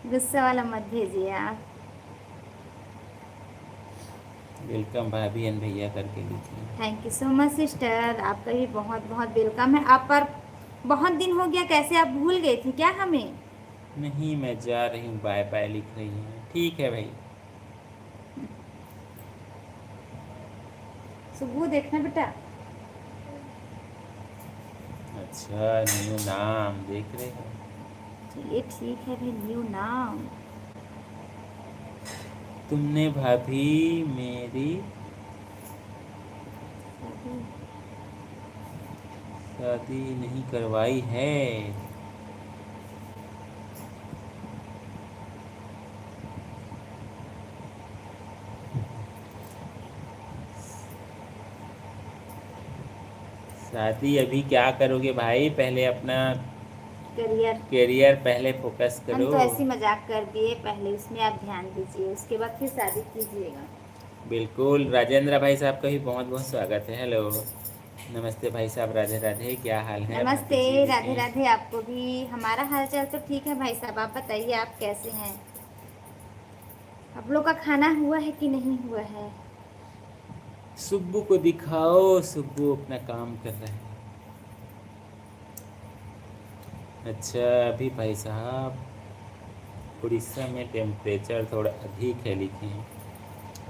गुस्सा वाला मत भेजिए आप। वेलकम भाभी एंड भैया करके लिखिए। Thank you so much sister, आपका भी बहुत बहुत वेलकम है। आप पर बहुत दिन हो गया, कैसे आप भूल गई थी क्या हमें? नहीं मैं जा रही हूँ, बाय बाय लिख रही हैं, ठीक है भाई। सुबह देखना बेटा। अच्छा न्यू नाम देख रहे हो? चलिए ठीक है भाई, न्यू नाम। तुमने भाभी मेरी शादी नहीं करवाई है। शादी अभी क्या करोगे भाई, पहले अपना करियर। करियर पहले फोकस हम करो। तो ऐसे ही मजाक कर दिए, पहले उसमें आप ध्यान दीजिए, उसके बाद फिर शादी कीजिएगा। बिल्कुल, राजेंद्र भाई साहब का भी बहुत बहुत स्वागत है। हेलो नमस्ते भाई साहब, राधे राधे, क्या हाल है भाभी नमस्ते, जी राधे के? राधे आपको भी। हमारा हालचाल तो ठीक है भाई साहब, आप बताइए आप कैसे हैं? आप लोग का खाना हुआ है कि नहीं हुआ है? सुब्बू को दिखाओ, सुब्बू अपना काम कर रहे हैं। अच्छा अभी भाई साहब उड़ीसा में टेम्परेचर थोड़ा अधिक है लिखे हैं।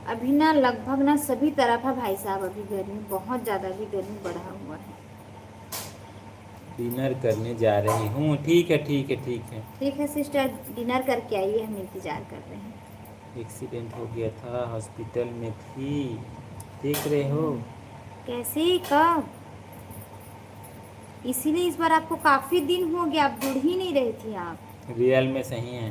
अभी ना लगभग ना सभी तरफ है भाई साहब, अभी गर्मी बहुत ज़्यादा, अभी गर्मी बढ़ा हुआ है। डिनर करने जा रही हूँ, ठीक है ठीक है ठीक है। ठीक है सिस्टर, डिनर करके आइए, हम इंतज़ार कर रहे हैं। एक्सीडेंट हो गया था, हॉस्पिटल में थी, देख रहे हो? कैसे, कब? इसीलिए इस बार आपको काफ़ी दिन हो गया, आप जुड़ ही नहीं रही थी आप। रियल में सही है।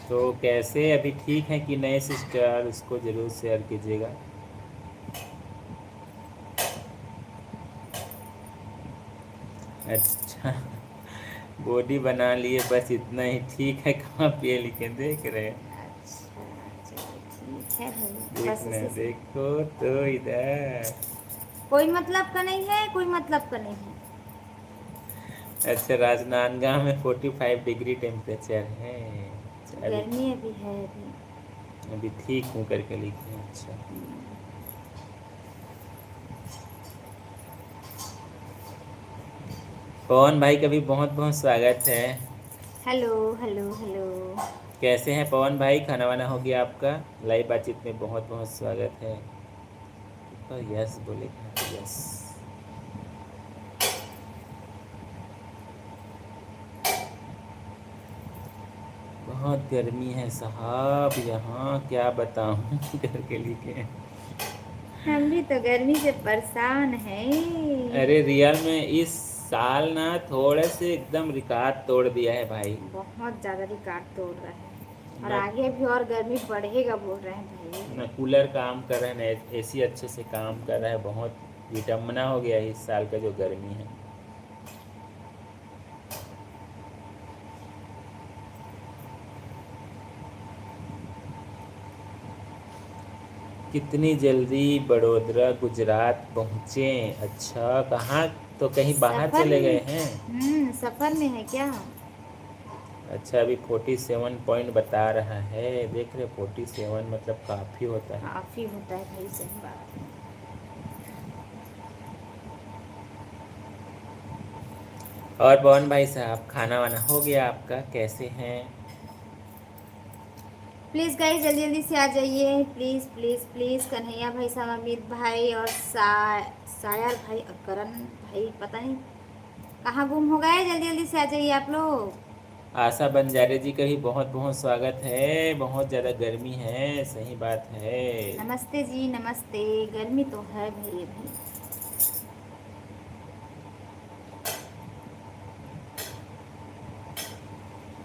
तो कैसे, अभी ठीक है कि नए सिस्टर? उसको ज़रूर शेयर कीजिएगा। अच्छा बॉडी बना लिए, बस इतना ही ठीक है, कहाँ पे लिखे देख रहे हैं? अच्छा चलिए ठीक है भाई, बस देखना इसी से। देखो तो इधर। कोई मतलब का नहीं है, कोई मतलब का नहीं है। अच्छा राजनांदगांव में 45 डिग्री टेम्परेचर है। अच्छा, अभी गर्मी अभी है अभी। अभी ठीक हूँ करके लिखे हैं। अच्छा पवन भाई का भी बहुत बहुत स्वागत है। Hello hello hello. कैसे हैं पवन भाई, खाना वाना हो गया आपका? लाइव बातचीत में बहुत बहुत स्वागत है। तो यस बोलेगा, यस। बहुत गर्मी है साहब यहाँ, क्या बताऊँ करके लिखे हैं। हम भी तो गर्मी से परेशान हैं। अरे रियल में इस साल ना थोड़े से एकदम रिकॉर्ड तोड़ दिया है भाई। बहुत ज़्यादा रिकॉर्ड तोड़ रहा है, और न आगे भी और गर्मी बढ़ेगा बोल रहे हैं भाई। न कूलर काम कर रहे हैं, न एसी अच्छे से काम कर रहा है, बहुत विडम्बना हो गया है इस साल का जो गर्मी है। कितनी जल्दी बड़ोदरा गुजरात पहुँचे? अच्छा, कहाँ? तो कहीं बाहर सफर चले गए में। हैं? सफर में है क्या? अच्छा, अभी 47 पॉइंट बता रहा है। देख रहे 47 मतलब काफ़ी होता है। काफी होता है भाई, सही बात है। और पवन भाई साहब, खाना वाना हो गया आपका? कैसे हैं? प्लीज गाइस जल्दी जल्दी से आ जाइए, प्लीज प्लीज प्लीज। कन्हैया भाई साहब, अमित भाई और सायर भाई और करण भाई, पता नहीं कहाँ गुम हो गए। जल्दी जल्दी से आ जाइए आप लोग। आशा बंजारे जी का भी बहुत बहुत स्वागत है। बहुत ज़्यादा गर्मी है, सही बात है। नमस्ते जी, नमस्ते। गर्मी तो है भाई अभी।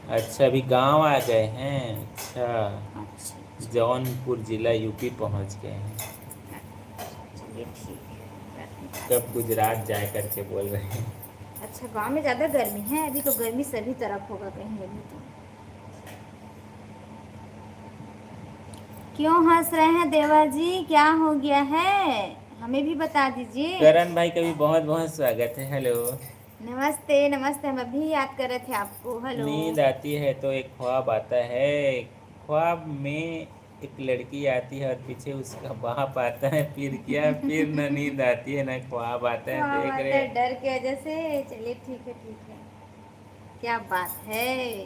अच्छा, अभी गांव आ गए हैं? अच्छा, अच्छा अच्छा, जौनपुर जिला यूपी पहुंच गए हैं। चलिए ठीक है, बात नहीं बात कब है। गुजरात जाए करके बोल रहे हैं। अच्छा, गांव में ज़्यादा गर्मी है अभी, तो गर्मी सभी तरफ होगा कहीं अभी तो। क्यों हंस रहे हैं देवा जी, क्या हो गया है? हमें भी बता दीजिए। करण भाई का भी बहुत बहुत स्वागत है। हेलो। नमस्ते नमस्ते, हम अभी याद कर रहे थे आपको। हेलो। नींद आती है तो एक ख्वाब आता है। ख्वाब में एक लड़की आती है और पीछे उसका बाप आता है। फिर क्या? फिर न नींद आती है न ख्वाब आता है। हाँ, देख बात रहे? है डर की वजह से। चलिए ठीक है ठीक है, क्या बात है।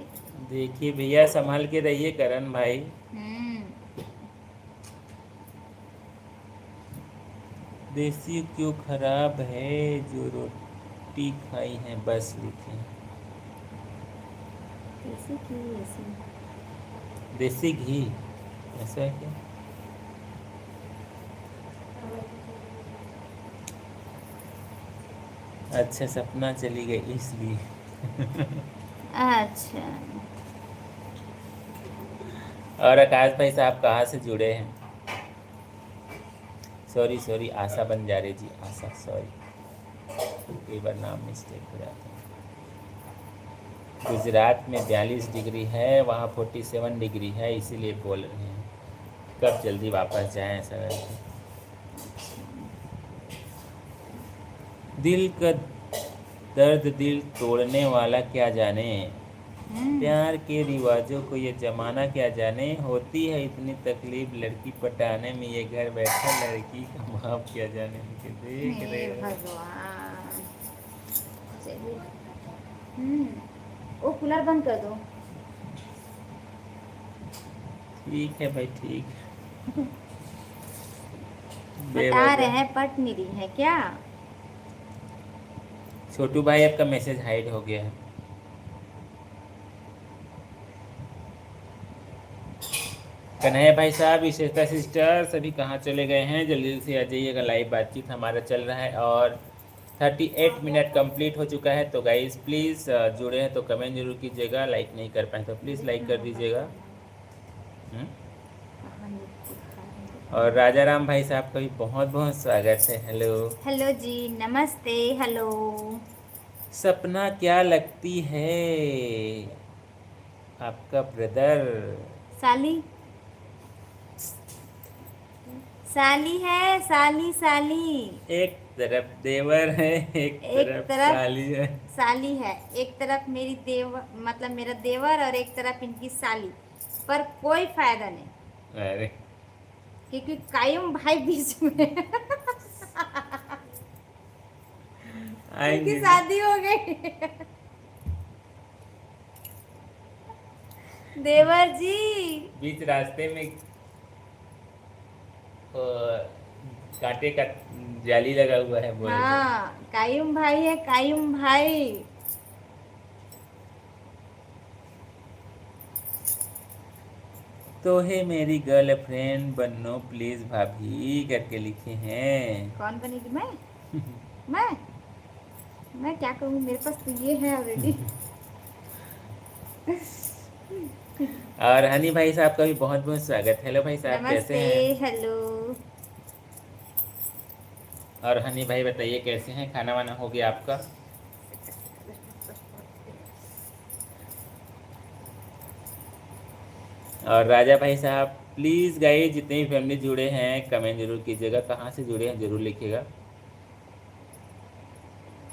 देखिए भैया, संभाल के रहिए करण भाई। हम्म। देसी क्यों खराब है? जो रोटी खाई है बस लिखे। कैसे की ऐसी? देसी घी, ऐसा है क्या? अच्छा, सपना चली गई इसलिए। अच्छा। और आकाश भाई साहब कहाँ से जुड़े हैं? सॉरी सॉरी, आशा बंजारे जी, आशा, सॉरी, कई बार नाम मिस्टेक हो जाता है। गुजरात में 42 डिग्री है, वहाँ 47 डिग्री है, इसीलिए बोल रहे हैं कब जल्दी वापस जाएं सर। दिल का दर्द दिल तोड़ने वाला क्या जाने, हम्म। प्यार के रिवाजों को ये जमाना क्या जाने। होती है इतनी तकलीफ लड़की पटाने में, ये घर बैठा लड़की का बाप क्या जाने। देख हे रहे हो? भगवान। चलिए। हम्म। वो कूलर बंद कर दो। ठीक है भाई, ठीक। बता रहे बेवजह। हैं पट नहीं रही है क्या? छोटू भाई, आपका मैसेज हाइड हो गया है। कन्हैया भाई साहब, विशेषता सिस्टर सभी कहाँ चले गए हैं? जल्दी से आ जाइएगा, लाइव बातचीत हमारा चल रहा है और 38 मिनट कंप्लीट हो चुका है। तो गाइस प्लीज़, जुड़े हैं तो कमेंट जरूर कीजिएगा। लाइक नहीं कर पाए तो प्लीज़ लाइक कर दीजिएगा। और राजा राम भाई साहब का भी बहुत बहुत स्वागत है। हेलो। हेलो जी, नमस्ते। हेलो। सपना क्या लगती है आपका ब्रदर? साली। साली है, साली साली। एक तरफ देवर है, एक एक तरफ तरफ साली है। साली है, एक तरफ मेरी मतलब मेरा देवर, और एक तरफ इनकी साली। पर कोई फायदा नहीं, अरे, क्योंकि कायम भाई बीच में है। उनकी आएंगे भी। शादी हो गई। देवर जी। बीच रास्ते में कांटे का जाली लगा हुआ है, बोल रहे। हाँ, कायम भाई है, कायम भाई। तो है मेरी गर्लफ्रेंड बनो प्लीज भाभी करके लिखे हैं। कौन बनेगी? मैं मैं क्या करूँ, मेरे पास तो ये है ऑलरेडी। और हनी भाई साहब का भी बहुत बहुत स्वागत। हेलो भाई साहब, कैसे नमस्ते। हैं? हेलो। और हनी भाई बताइए कैसे हैं? खाना वाना हो गया आपका? और राजा भाई साहब प्लीज़ गाइस जितने भी फैमिली जुड़े हैं कमेंट जरूर कीजिएगा, कहाँ से जुड़े हैं जरूर लिखिएगा।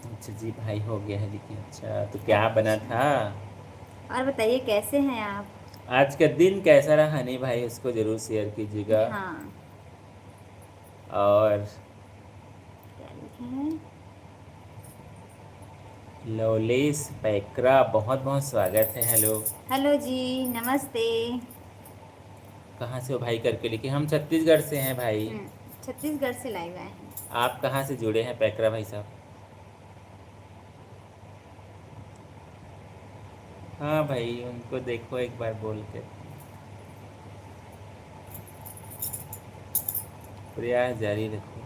अच्छा जी भाई हो गया है लेकिन, अच्छा तो क्या बना अच्छा, था और बताइए कैसे हैं आप? आज का दिन, कैसा रहा हनी भाई, उसको जरूर शेयर कीजिएगा। हाँ, और क्या लिखे हैं? लवलेश पैकरा बहुत बहुत स्वागत है। हेलो, हेलो जी, नमस्ते। कहाँ से हो भाई करके लिखे, हम छत्तीसगढ़ से हैं भाई। हम्म, छत्तीसगढ़ से लाइव आए हैं। आप कहाँ से जुड़े हैं पैकरा भाई साहब? हाँ भाई उनको देखो एक बार बोल के, प्रयास जारी रखो।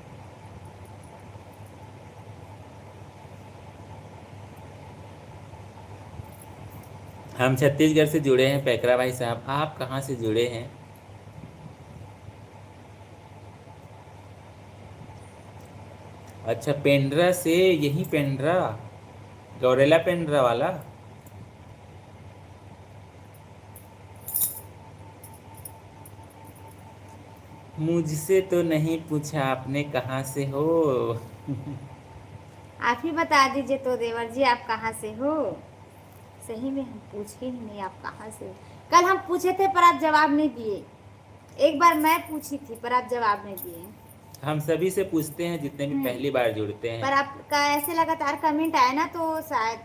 हम छत्तीसगढ़ से जुड़े हैं पैकरा भाई साहब, आप कहाँ से जुड़े हैं? अच्छा पेंड्रा से, यही पेंड्रा, गौरेला पेंड्रा वाला। मुझसे तो नहीं पूछा आपने कहाँ से हो। आप ही बता दीजिए तो देवर जी, आप कहाँ से हो? सही में हम पूछे ही नहीं आप कहाँ से हो। कल हम पूछे थे पर आप जवाब नहीं दिए। एक बार मैं पूछी थी पर आप जवाब नहीं दिए। हम सभी से पूछते हैं जितने भी हम्म, पहली बार जुड़ते पर हैं। आपका ऐसे लगातार कमेंट आया ना तो शायद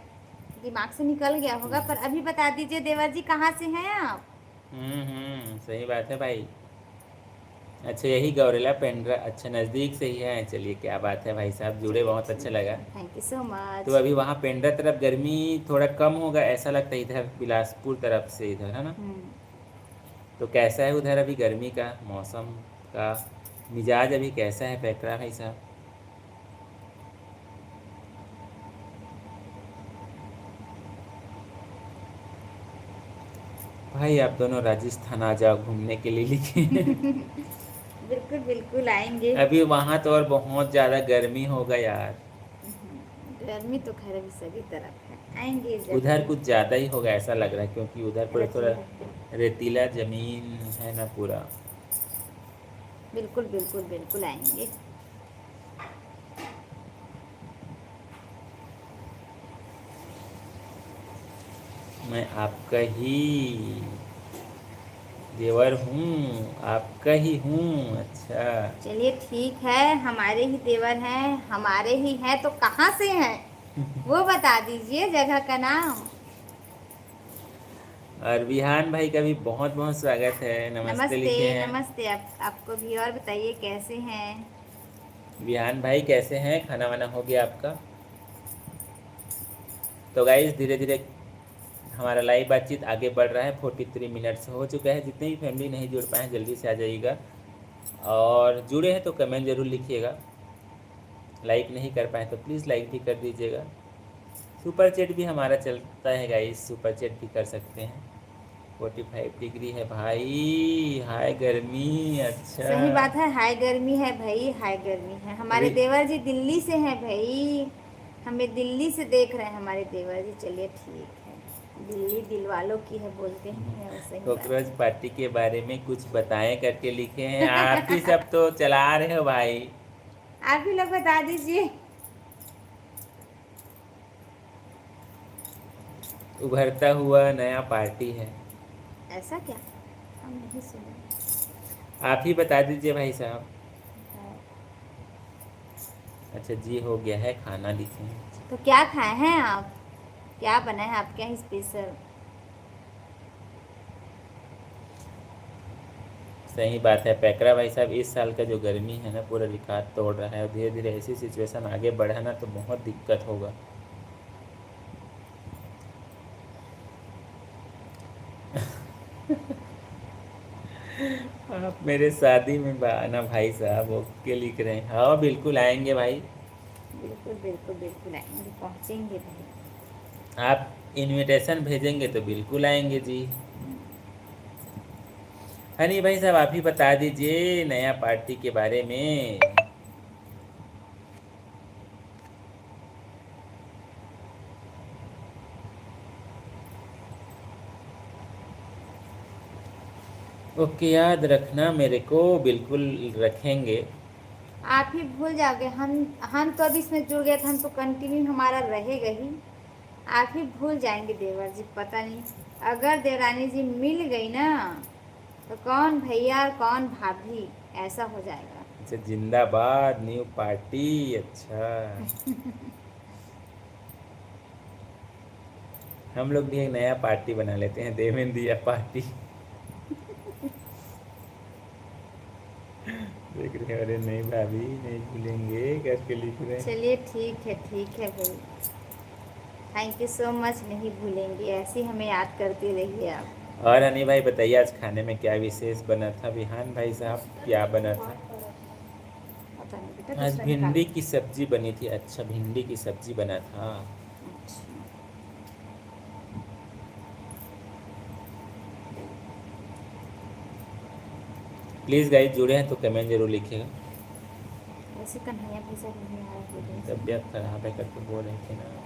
दिमाग से निकल गया होगा। पर अभी बता दीजिए देवर जी, कहाँ से हैं आप? सही बात है भाई। अच्छा यही गौरेला पेंड्रा, अच्छा नज़दीक से ही है, चलिए क्या बात है भाई साहब, जुड़े चलिए बहुत अच्छा ठीक लगा। है, थैंक यू सो तो मच। अभी वहाँ पेंड्रा तरफ गर्मी थोड़ा कम होगा ऐसा लगता है, इधर बिलासपुर तरफ से इधर है ना। हम्म, तो कैसा है उधर अभी गर्मी का मौसम का मिजाज अभी कैसा है पैकरा भाई साहब? भाई आप दोनों राजस्थान आ जाओ घूमने के लिए लिखे हैं। बिल्कुल बिल्कुल आएंगे। अभी वहाँ तो और बहुत ज़्यादा गर्मी होगा यार। गर्मी तो खैर अभी सभी तरफ है, आएंगे उधर जल्दी। कुछ ज़्यादा ही होगा ऐसा लग रहा है, क्योंकि उधर पर थोड़ा रचिए, रेतीला ज़मीन है ना पूरा। बिल्कुल बिल्कुल बिल्कुल आएंगे। मैं आपका ही देवर हूँ, आपका ही हूँ। अच्छा चलिए ठीक है, हमारे ही देवर हैं, हमारे ही हैं तो कहाँ से हैं वो बता दीजिए, जगह का नाम। और विहान भाई का भी बहुत बहुत स्वागत है, नमस्ते नमस्ते। लिखे हैं। नमस्ते आपको भी। और बताइए कैसे हैं? विहान भाई कैसे हैं, खाना वाना हो गया आपका? तो गाइस धीरे धीरे हमारा लाइव बातचीत आगे बढ़ रहा है, 43 मिनट्स हो चुका है। जितने भी फैमिली नहीं जुड़ पाए हैं जल्दी से आ जाइएगा, और जुड़े हैं तो कमेंट ज़रूर लिखिएगा। लाइक नहीं कर पाए तो प्लीज़ लाइक भी कर दीजिएगा। सुपर चैट भी हमारा चलता है गाइस, सुपर चैट भी कर सकते हैं। 45 डिग्री है भाई, हाय गर्मी। अच्छा सही बात है, हाय गर्मी है भाई, हाय गर्मी है। हमारे रि, देवर जी दिल्ली से हैं भाई, हमें दिल्ली से देख रहे हैं हमारे देवर जी। चलिए ठीक है, दिल्ली दिल वालों की है बोलते हैं, वो सही बात कॉकरोच है। पार्टी के बारे में कुछ बताएं करके लिखे हैं, आप ही सब तो चला रहे हो भाई। आप ही लोग बता दीजिए। उभरता हुआ नया पार्टी है, ऐसा क्या? हम नहीं सुने। आप ही बता दीजिए भाई साहब। अच्छा जी हो गया है, खाना लिखे हैं। तो क्या खाए हैं आप? क्या बना है आपके यहाँ स्पेशल? सही बात है पैकरा भाई साहब, इस साल का जो गर्मी है ना पूरा रिकॉर्ड तोड़ रहा है, और धीरे धीरे ऐसी सिचुएशन आगे बढ़ा ना तो बहुत दिक्कत होगा। आप मेरे शादी में आना भाई साहब, ओके लिख रहे हैं, हाँ बिल्कुल आएंगे भाई। बिल्कुल बिल्कुल बिल्कुल आएंगे, पहुँचेंगे भाई। आप इनविटेशन भेजेंगे तो बिल्कुल आएंगे जी। हनी भाई साहब आप ही बता दीजिए नया पार्टी के बारे में। ओके, याद रखना मेरे को, बिल्कुल रखेंगे। आप ही भूल जाओगे। हम तो अभी इसमें जुड़ गए थे, हम तो कंटिन्यू हमारा रहेगा ही। आप ही भूल जाएंगे देवर जी, पता नहीं। अगर देवरानी जी मिल गई ना तो कौन भैया और कौन भाभी, ऐसा हो जाएगा। अच्छा, जिंदाबाद न्यू पार्टी। अच्छा, हम लोग भी एक नया पार्टी बना लेते हैं, देवेंद्रिया पार्टी। देख रहे हैं, अरे नहीं भाभी नहीं भूलेंगे करके लिख रहे हैं। चलिए ठीक है भाई। थैंक यू सो मच, नहीं भूलेंगे, ऐसे ही हमें याद करते रहिए आप। और हनी भाई बताइए, आज खाने में क्या विशेष बना था? विहान भाई साहब, क्या बना था? पता नहीं बेटा, आज दूसरा निकाल। भिंडी की सब्जी बनी थी। अच्छा, भिंडी की सब्जी बना था। अच्छा, प्लीज़ गाइस, जुड़े हैं तो कमेंट जरूर लिखिएगा। वैसे कन्हैया भैया नहीं आ रहे थे। तबीयत खराब है करके बोल रहे थे ना।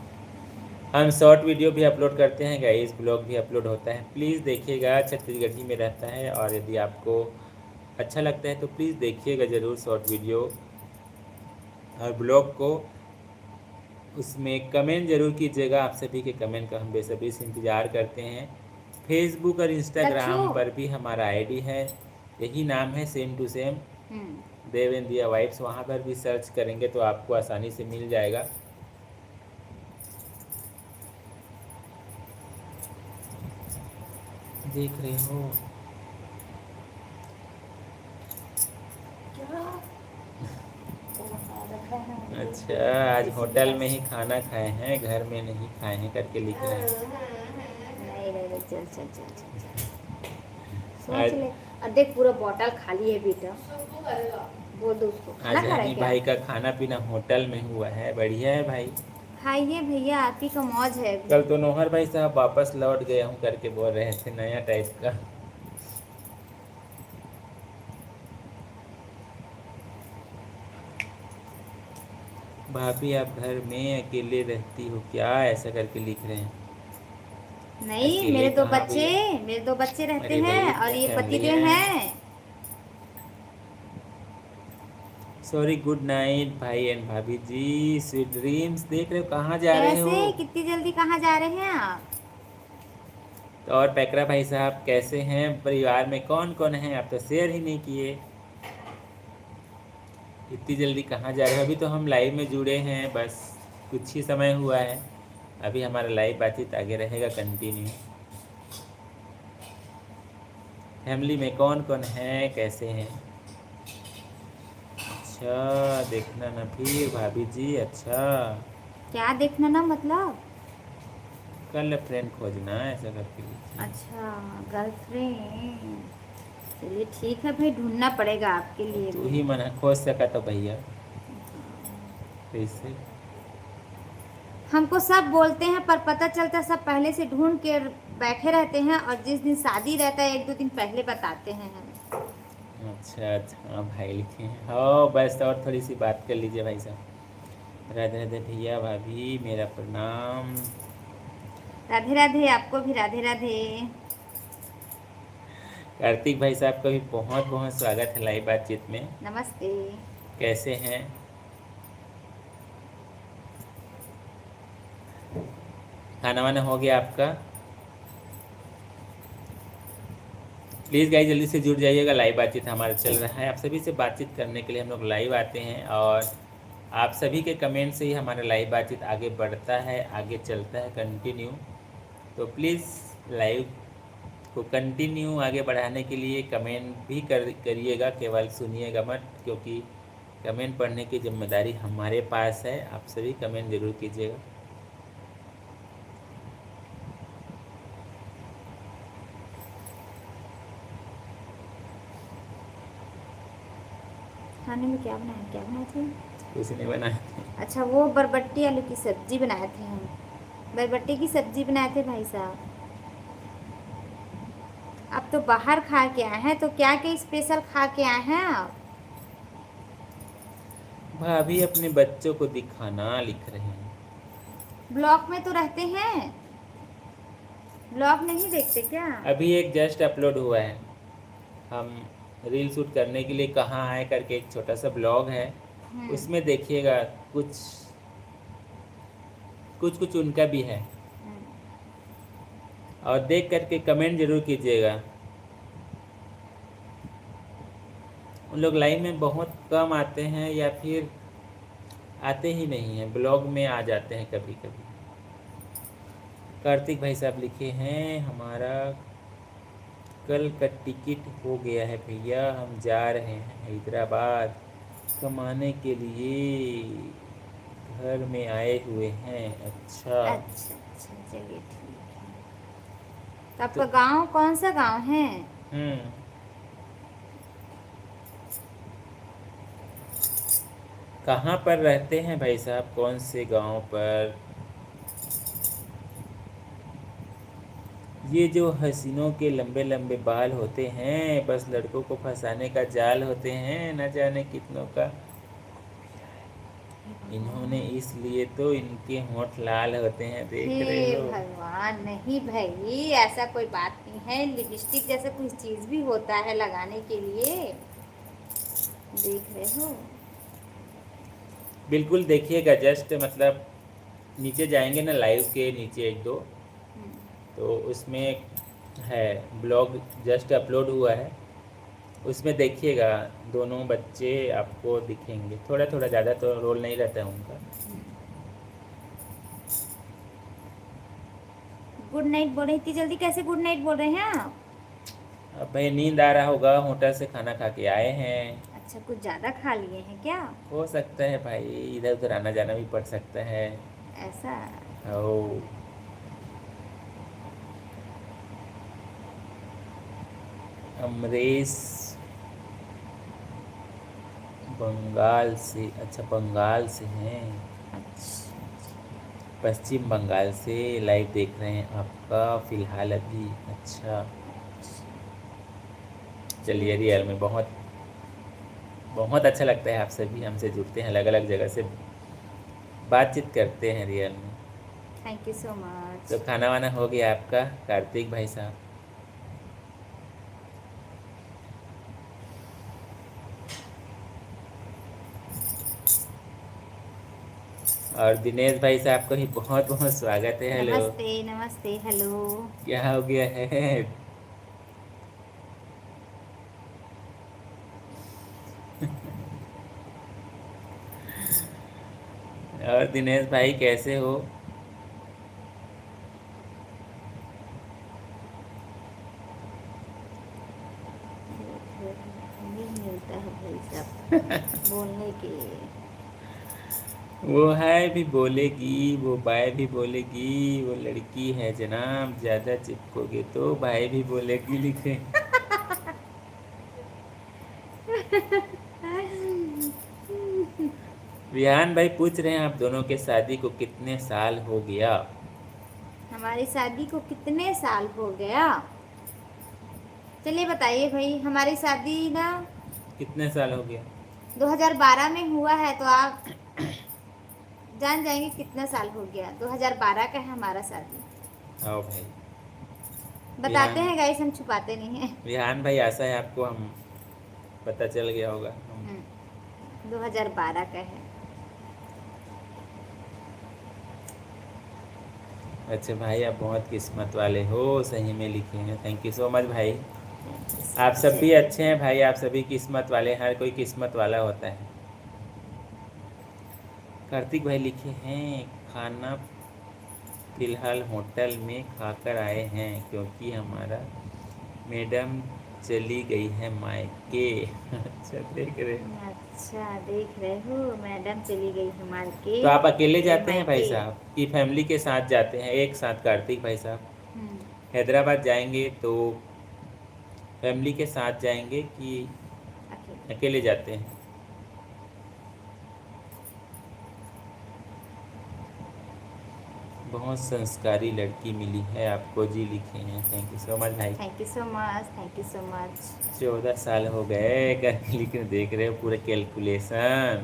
हम शॉर्ट वीडियो भी अपलोड करते हैं गाइस, ब्लॉग भी अपलोड होता है, प्लीज़ देखिएगा। छत्तीसगढ़ी में रहता है, और यदि आपको अच्छा लगता है तो प्लीज़ देखिएगा ज़रूर शॉर्ट वीडियो और ब्लॉग को। उसमें कमेंट ज़रूर कीजिएगा। आप सभी के कमेंट का हम बेसब्री से इंतज़ार करते हैं। फेसबुक और इंस्टाग्राम लच्छू। पर भी हमारा आईडी है, यही नाम है, same to same, hmm. Devendriya vibes. वहाँ पर भी सर्च करेंगे तो आपको आसानी से मिल जाएगा। देख रहे हो? अच्छा, आज होटल में ही खाना खाए हैं, घर में नहीं खाए हैं करके लिख रहे हैं। नहीं, चल चल चल चल चल। आज सोच ले। और देख, पूरा बोतल खाली है बेटा। बोल दो उसको, खाना आज खा रहा है हनी क्या? भाई का खाना पीना होटल में हुआ है, बढ़िया है भाई। खाइए भैया, आप ही का मौज है अभी। कल तो नौहर भाई साहब वापस लौट गए हूँ करके बोल रहे थे, नया टाइप का। भाभी आप घर में अकेले रहती हो क्या, ऐसा करके लिख रहे हैं। नहीं, अकेले कहाँ भैया? मेरे दो बच्चे रहते अरे हैं बड़ी और ये फैमिली पतिदेव है। हैं। सॉरी, गुड नाइट भाई एंड भाभी जी, स्वीट ड्रीम्स। देख रहे हो कहाँ जा रहे हो? कैसे, कितनी जल्दी कहाँ जा रहे हैं आप? तो और पैकरा भाई साहब कैसे हैं? परिवार में कौन कौन है? आप तो शेयर ही नहीं किए। इतनी जल्दी कहाँ जा रहे हो? अभी तो हम लाइव में जुड़े हैं, बस कुछ ही समय हुआ है। अभी हमारा लाइव बातचीत आगे रहेगा कंटिन्यू। फैमिली में कौन कौन है, कैसे हैं? अच्छा, देखना ना फिर भाभी जी। अच्छा, क्या देखना ना, मतलब? कल फ्रेंड खोजना, ऐसा करके लिखिए। अच्छा, गर्लफ्रेंड। चलिए ठीक है भाई, ढूंढना पड़ेगा आपके लिए तू भी। ही मना खोज सका तो भैया कैसे? हमको सब बोलते हैं, पर पता चलता है सब पहले से ढूंढ के बैठे रहते हैं, और जिस दिन शादी रहता है 1-2 दिन पहले बताते हैं हमें। अच्छा अच्छा, हाँ भाई लिखे हैं। हाँ बस, और थोड़ी सी बात कर लीजिए भाई साहब। राधे राधे भैया भाभी, मेरा प्रणाम। राधे राधे, आपको भी राधे राधे। कार्तिक भाई साहब का भी बहुत बहुत स्वागत है लाइव बातचीत में। नमस्ते। कैसे हैं? खाना वाना हो गया आपका? प्लीज़ गाइस जल्दी से जुड़ जाइएगा, लाइव बातचीत हमारा चल रहा है। आप सभी से बातचीत करने के लिए हम लोग लाइव आते हैं, और आप सभी के कमेंट से ही हमारा लाइव बातचीत आगे बढ़ता है, आगे चलता है कंटिन्यू। तो प्लीज़ लाइव को कंटिन्यू आगे बढ़ाने के लिए कमेंट भी करिएगा, केवल सुनिएगा मत, क्योंकि कमेंट पढ़ने की जिम्मेदारी हमारे पास है। आप सभी कमेंट ज़रूर कीजिएगा। खाने में क्या बनाया, क्या बनाए थे? कुछ नहीं बनाए थे। अच्छा, वो बरबट्टी आलू की सब्जी बनाए थे हम। बरबट्टी की सब्जी बनाए थे भाई साहब। आप तो बाहर खा के आए हैं, तो क्या क्या स्पेशल खा के आए हैं आप? भाभी अपने बच्चों को दिखाना लिख रहे हैं। ब्लॉग में तो रहते हैं, ब्लॉग नहीं देखते क्या? अभी एक जस्ट अपलोड हुआ है, हम रील शूट करने के लिए कहाँ आए करके एक छोटा सा ब्लॉग है, उसमें देखिएगा कुछ कुछ कुछ उनका भी है। और देख करके कमेंट जरूर कीजिएगा। उन लोग लाइव में बहुत कम आते हैं या फिर आते ही नहीं हैं, ब्लॉग में आ जाते हैं कभी कभी। कार्तिक भाई साहब लिखे हैं, हमारा कल का टिकट हो गया है भैया, हम जा रहे हैं हैदराबाद कमाने के लिए, घर में आए हुए हैं। अच्छा अच्छा अच्छा, चलिए ठीक है। तो आपका गांव कौन सा गांव है? कहाँ पर रहते हैं भाई साहब, कौन से गांव पर? ये जो हसीनों के लंबे लंबे बाल होते हैं बस लड़कों को फंसाने का जाल होते हैं, न जाने कितनों का इन्होंने, इसलिए तो इनके होंठ लाल होते हैं, देख रहे हे हो। भगवान, नहीं भाई, ऐसा कोई बात नहीं है। लिपस्टिक जैसा कुछ चीज भी होता है लगाने के लिए, देख रहे हो। बिल्कुल देखिएगा, जस्ट मतलब नीचे जाएंगे ना लाइव के नीचे एक दो, तो उसमें है ब्लॉग जस्ट अपलोड हुआ है, उसमें देखिएगा दोनों बच्चे आपको दिखेंगे। थोड़ा थोड़ा, ज़्यादा तो रोल नहीं रहता है उनका। गुड नाइट बोल रहे, इतनी जल्दी कैसे गुड नाइट बोल रहे हैं आप? अब भाई नींद आ रहा होगा, होटल से खाना खा के आए हैं। अच्छा, कुछ ज्यादा खा लिए हैं क्या? हो सकता है भाई, इधर उधर आना जाना भी पड़ सकता है। ऐसा? ओ अमरीश बंगाल से, अच्छा बंगाल से हैं, अच्छा, पश्चिम बंगाल से लाइव देख रहे हैं आपका फ़िलहाल अभी। अच्छा चलिए, रियल में बहुत बहुत अच्छा लगता है, आप सभी हमसे जुड़ते हैं, अलग अलग जगह से बातचीत करते हैं रियल में। Thank you so much. तो खाना वाना हो गया आपका कार्तिक भाई साहब? और दिनेश भाई साहब को ही बहुत बहुत स्वागत है। हेलो, नमस्ते नमस्ते, हेलो। क्या हो गया है? और दिनेश भाई कैसे हो? नहीं मिलता है भाई साहब बोलने के लिए। वो है भी बोलेगी, वो बाय भी बोलेगी, वो लड़की है जनाब, ज़्यादा चिपकोगे तो भाई भी बोलेगी, लिखे। रिहान भाई पूछ रहे हैं आप दोनों के शादी को कितने साल हो गया? हमारी शादी को कितने साल हो गया? चलिए बताइए भाई, हमारी शादी ना कितने साल हो गया? 2012 में हुआ है, तो आप जान जाएंगे कितना साल हो गया। 2012 का है हमारा शादी। आओ भाई। बताते रिहान हैं गाइस, हम छुपाते नहीं हैं। रिहान भाई, आशा है आपको हम पता चल गया होगा। 2012 का है। अच्छा भाई, आप बहुत किस्मत वाले हो, सही में लिखे हैं, थैंक यू सो मच भाई। आप सब भी अच्छे हैं भाई, आप सभी किस्मत वाले, हर कोई किस्मत वाला होता है। कार्तिक भाई लिखे हैं, खाना फिलहाल होटल में खाकर आए हैं क्योंकि हमारा मैडम चली गई है मायके। अच्छा देख रहे हैं। अच्छा, देख रहे हो, मैडम चली गई हमारे के। तो आप अकेले जाते हैं भाई मायके। साहब कि फैमिली के साथ जाते हैं एक साथ? कार्तिक भाई साहब हम्म, हैदराबाद जाएंगे तो फैमिली के साथ जाएंगे कि अकेले। अकेले जाते हैं? बहुत संस्कारी लड़की मिली है आपको जी, लिखे हैं, थैंक यू सो मच भाई। Thank you so much, thank you so much. 14 साल हो गए करके लिखे, देख रहे हो पूरे कैलकुलेशन।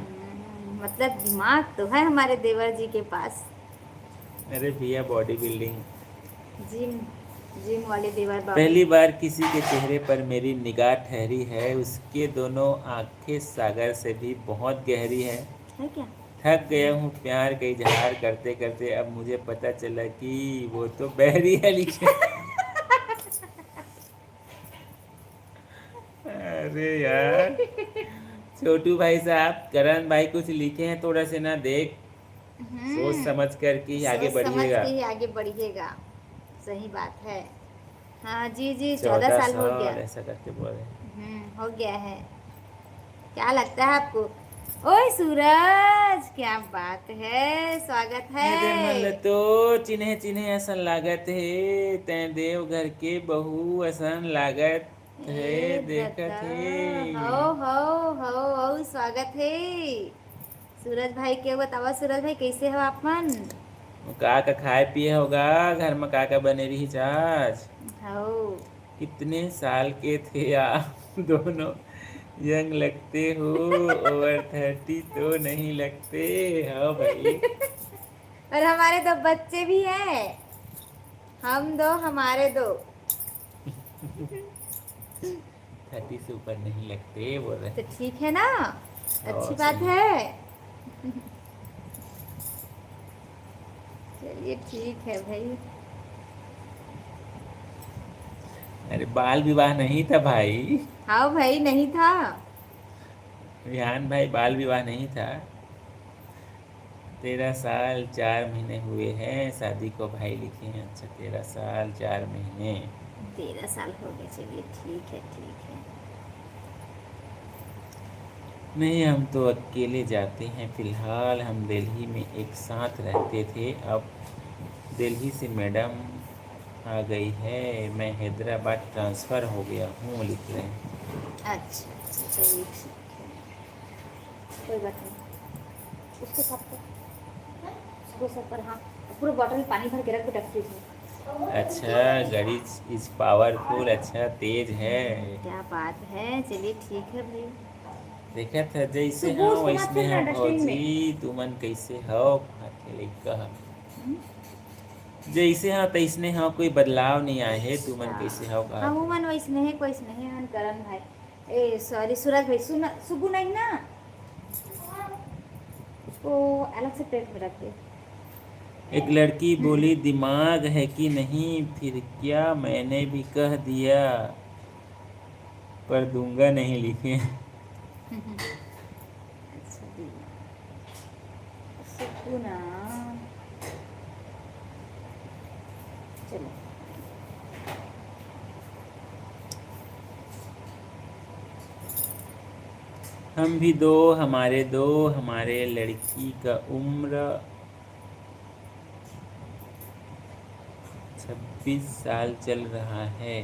मतलब दिमाग तो है हमारे देवर जी के पास। अरे भैया, बॉडी बिल्डिंग। जिम जिम वाले देवर बाबू। पहली बार किसी के चेहरे पर मेरी निगाह ठहरी है, उसके दोनों आंखें सागर से भी बहुत गहरी है क्या? थक गया हूँ प्यार का इजहार करते करते, अब मुझे पता चला कि वो तो बहरी है लिखे। अरे यार, छोटू भाई साहब, करण भाई कुछ लिखे हैं, थोड़ा से ना देख सोच समझ कर के ही आगे सोच समझ बढ़िएगा। के ही आगे बढ़िएगा। सही बात है। हाँ जी जी, 14 साल हो गया। 14 साल ऐसा करके बोल रहे हैं। हो गया है। क्या लगता है आपको? ओए सूरज, क्या बात है, स्वागत मेरे मन है। तो चिन्हे चिन्हे असन लागत है, तै देव घर के बहू असन लागत है, ए देखत दादा, है। हो स्वागत है। सूरज भाई के बतावा, सूरज भाई कैसे हो आप मन? का खाए पिए होगा, घर में का बने रही आज। हो। कितने साल के थे आप दोनों, यंग लगते हो, ओवर 30 तो नहीं लगते। हाँ भाई। और हमारे दो बच्चे भी हैं, हम दो हमारे दो। 30 से ऊपर नहीं लगते बोल रहे तो हैं। ठीक है ना, अच्छी बात सही। है। चलिए ठीक है भाई। अरे बाल विवाह नहीं था भाई, हाँ भाई, नहीं था। रिहान भाई, बाल विवाह नहीं था। 13 साल 4 महीने हुए हैं शादी को भाई लिखे हैं। अच्छा, 13 साल 4 महीने। 13 साल हो गए, चलिए ठीक है ठीक है। नहीं, हम तो अकेले जाते हैं फिलहाल। हम दिल्ली में एक साथ रहते थे, अब दिल्ली से मैडम आ गई है, मैं हैदराबाद ट्रांसफ़र हो गया हूँ लिख रहे हैं। अच्छा अच्छा, चलिए ठीक है, कोई बात नहीं। उसके साथ उसको सब पर, हाँ, पूरा बॉटल में पानी भर के रख बेटा फ्रिज में। अच्छा, गाड़ी इज पावरफुल, अच्छा तेज है। क्या बात है, चलिए ठीक है भाई। देखा था जैसे सुबह हाँ उसको मत वैसने फेंकना हम डस्टबिन में। भौजी, तुमन कैसे हो कहा, जैसे हाँ तैसने हाँ, कोई बदलाव नहीं आए है, तुमन कैसे हो कहा। हाँ, वुमन वैसने है, कोई नहीं है करण भाई। ए सॉरी सूरज भाई, सुना सुबह नहीं ना, उसको अलग से प्लेट में रख दे। एक लड़की बोली, दिमाग है कि नहीं, फिर क्या मैंने भी कह दिया, पर दूंगा नहीं लिखे। अच्छा दी, सुना, चलो। हम भी दो, हमारे दो, हमारे लड़की का उम्र 26 साल चल रहा है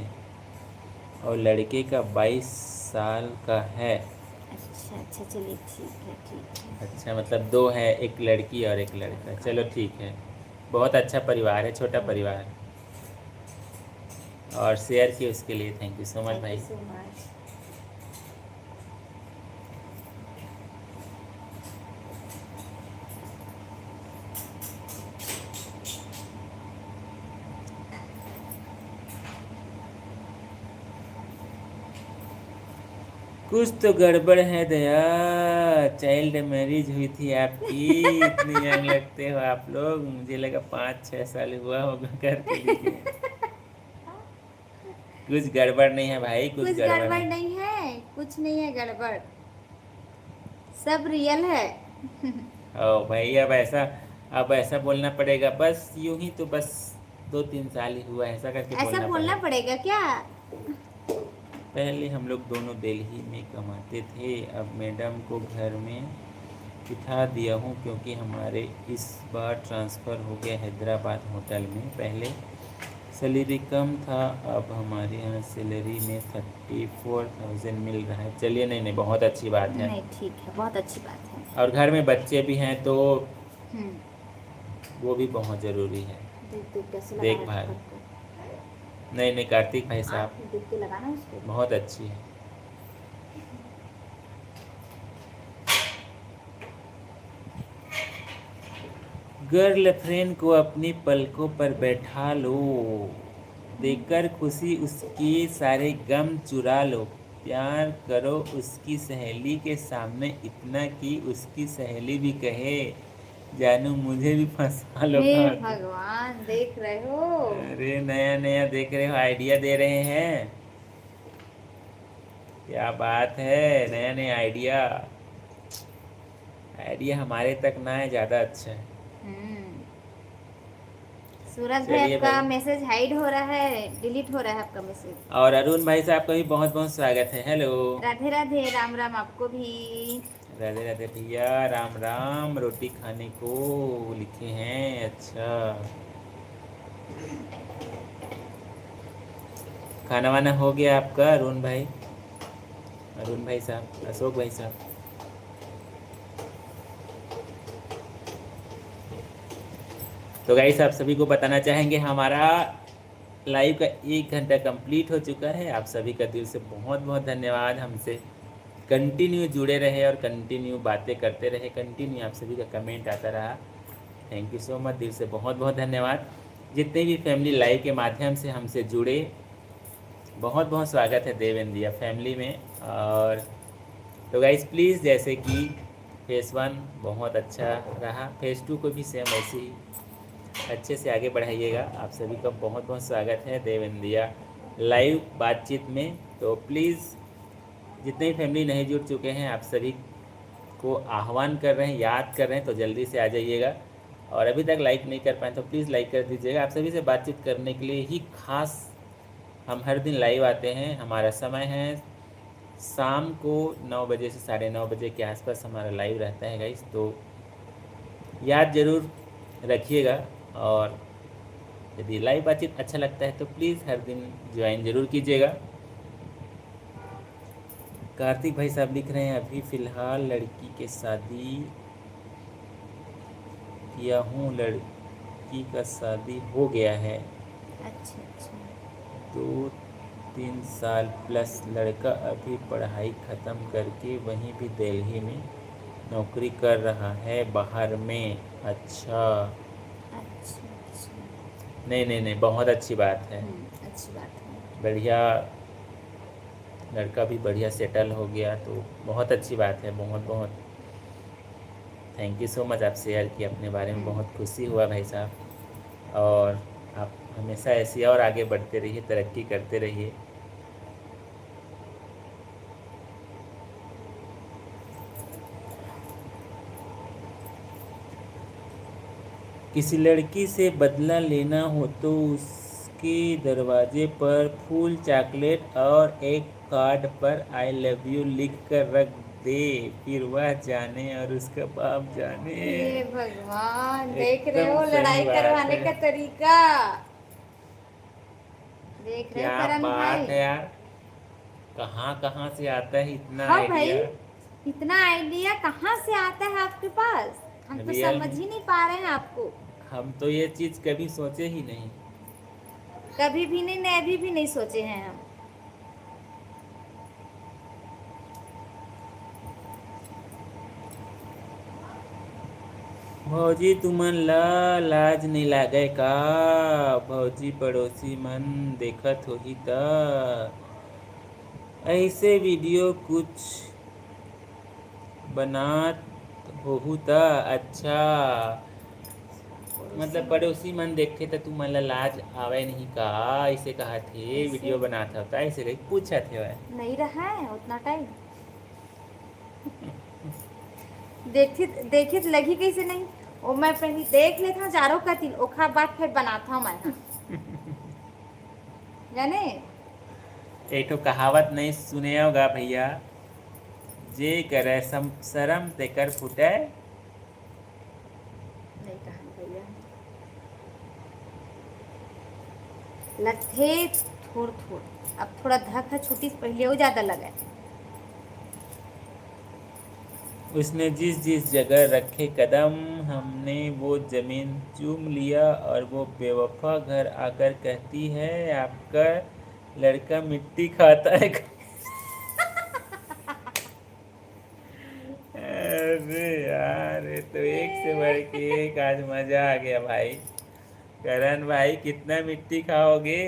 और लड़के का 22 साल का है। अच्छा अच्छा, चलिए ठीक है ठीक है। अच्छा, मतलब दो है, एक लड़की और एक लड़का। चलो ठीक है, बहुत अच्छा परिवार है, छोटा परिवार। और शेयर किए उसके लिए thank you so much thank you भाई। So much. कुछ तो गड़बड़ है दया, चाइल्ड मैरिज हुई थी आपकी, इतनी यंग लगते हो आप लोग, मुझे लगा 5-6 साल हुआ होगा करके लिखे। कुछ गड़बड़ नहीं है भाई, कुछ कुछ गड़बड़ गड़बड़ नहीं। नहीं है, कुछ नहीं है गड़बड़, सब रियल है। ओ भाई, अब ऐसा बोलना पड़ेगा, बस यूं ही तो बस 2-3 साल ही हुआ, ऐसा करके ऐसा बोलना बोलना पड़ेगा। पड़ेगा क्या? पहले हम लोग दोनों दिल्ली में कमाते थे, अब मैडम को घर में बिठा दिया हूँ क्योंकि हमारे इस बार ट्रांसफ़र हो गया हैदराबाद होटल में। पहले सैलरी कम था, अब हमारे यहाँ सैलरी में 34,000 मिल रहा है। चलिए, नहीं नहीं, बहुत अच्छी बात है। नहीं ठीक है, बहुत अच्छी बात है। और घर में बच्चे भी हैं तो हम्म। वो भी बहुत ज़रूरी है, देख देख कैसे लगा है देखभाल। पकड़ को। नहीं नहीं, कार्तिक भाई आँख साहब में देख के लगाना उसको। बहुत अच्छी है। गर्लफ्रेंड को अपनी पलकों पर बैठा लो, देकर खुशी उसके सारे गम चुरा लो, प्यार करो उसकी सहेली के सामने इतना कि उसकी सहेली भी कहे जानू मुझे भी फंसा लो हे कांटे। भगवान, देख रहे हो। अरे नया नया देख रहे हो, आइडिया दे रहे हैं, क्या बात है, नया नया आइडिया। आइडिया हमारे तक ना है, ज़्यादा अच्छा है। हम्म। सूरज भाई, चलिए आपका भाई, मैसेज हाइड हो रहा है, डिलीट हो रहा है आपका मैसेज। और अरुण भाई साहब का भी बहुत बहुत स्वागत है। हेलो, राधे राधे, राम राम आपको भी। राधे राधे भैया, राम राम। रोटी खाने को लिखे हैं, अच्छा। खाना वाना हो गया आपका अरुण भाई, अरुण भाई साहब, अशोक भाई साहब? तो गाइस आप सभी को बताना चाहेंगे हमारा लाइव का 1 घंटा कंप्लीट हो चुका है। आप सभी का दिल से बहुत बहुत धन्यवाद, हमसे कंटिन्यू जुड़े रहे और कंटिन्यू बातें करते रहे, कंटिन्यू आप सभी का कमेंट आता रहा। थैंक यू सो मच, दिल से बहुत बहुत धन्यवाद। जितने भी फैमिली लाइव के माध्यम से हमसे जुड़े, बहुत बहुत स्वागत है देव इंडिया फैमिली में। और तो गाइस प्लीज़, जैसे कि फेज़ 1 बहुत अच्छा रहा, फेज़ 2 को भी सेम वैसे ही अच्छे से आगे बढ़ाइएगा। आप सभी का बहुत बहुत स्वागत है देव इंडिया लाइव बातचीत में। तो प्लीज़ जितने भी फैमिली नहीं जुड़ चुके हैं, आप सभी को आह्वान कर रहे हैं, याद कर रहे हैं, तो जल्दी से आ जाइएगा। और अभी तक लाइक नहीं कर पाए तो प्लीज़ लाइक कर दीजिएगा। आप सभी से बातचीत करने के लिए ही खास हम हर दिन लाइव आते हैं। हमारा समय है शाम को 9 बजे से 9:30 बजे के आसपास हमारा लाइव रहता है गाइस, तो याद ज़रूर रखिएगा। और यदि लाइव बातचीत अच्छा लगता है तो प्लीज़ हर दिन ज्वाइन ज़रूर कीजिएगा। कार्तिक भाई साहब लिख रहे हैं, अभी फ़िलहाल लड़की के शादी किया हूँ, लड़की का शादी हो गया है, अच्छा अच्छा। 2-3 साल प्लस। लड़का अभी पढ़ाई ख़त्म करके वहीं भी दिल्ली में नौकरी कर रहा है बाहर में। अच्छा, अच्छा अच्छा। नहीं नहीं नहीं, बहुत अच्छी बात है, अच्छी बात है। बढ़िया। लड़का भी बढ़िया सेटल हो गया तो बहुत अच्छी बात है, बहुत बहुत थैंक यू सो मच। आप शेयर किए अपने बारे में, बहुत खुशी हुआ भाई साहब। और आप हमेशा ऐसे और आगे बढ़ते रहिए, तरक्की करते रहिए। किसी लड़की से बदला लेना हो तो उसके दरवाजे पर फूल, चॉकलेट और एक कार्ड पर आई लव यू लिख कर रख दे, फिर वह जाने और उसका बाप जाने। हे भगवान, देख रहे एकदम हो सही लड़ाई बात करवाने है, का तरीका। देख रहे हो क्या करण बात भाई। है यार, कहाँ कहाँ से आता है इतना हाँ भाई, आइडिया। इतना आइडिया कहाँ से आता है आपके पास? हम तो रियल समझ में ही नहीं पा रहे हैं आपको। हम तो ये चीज़ कभी सोचे ही नहीं। कभी भी नहीं, ने अभी भी नहीं सोचे हैं हम। भौजी तुमन ला लाज नहीं लागे का? भौजी पड़ोसी मन देखत होही त ऐसे वीडियो कुछ बनात होहू त अच्छा। मतलब पड़ोसी मन देखते तो तुमन ला लाज आवे नहीं का? ऐसे कहा थे ऐसे वीडियो बनाता होता, ऐसे कहीं पूछा थे वह। नहीं रहा है उतना टाइम। देखी देखी तो लगी कैसे नहीं। ओ मैं पहले देख लेता चारों का तिल ओखा बात फिर बनाता मैं हाँ। जाने। एक तो कहावत नहीं सुने होगा भैया, जे करे शरम तेकर फुटे। नहीं कहा भैया। लथे थोड़ थोड़। अब थोड़ा धक है, छुट्टी से पहले वो ज्यादा लगा। उसने जिस जिस जगह रखे कदम, हमने वो जमीन चूम लिया और वो बेवफा घर आकर कहती है आपका लड़का मिट्टी खाता है। अरे यार, ये तो एक से बढ़ के एक, आज मजा आ गया भाई। करण भाई कितना मिट्टी खाओगे?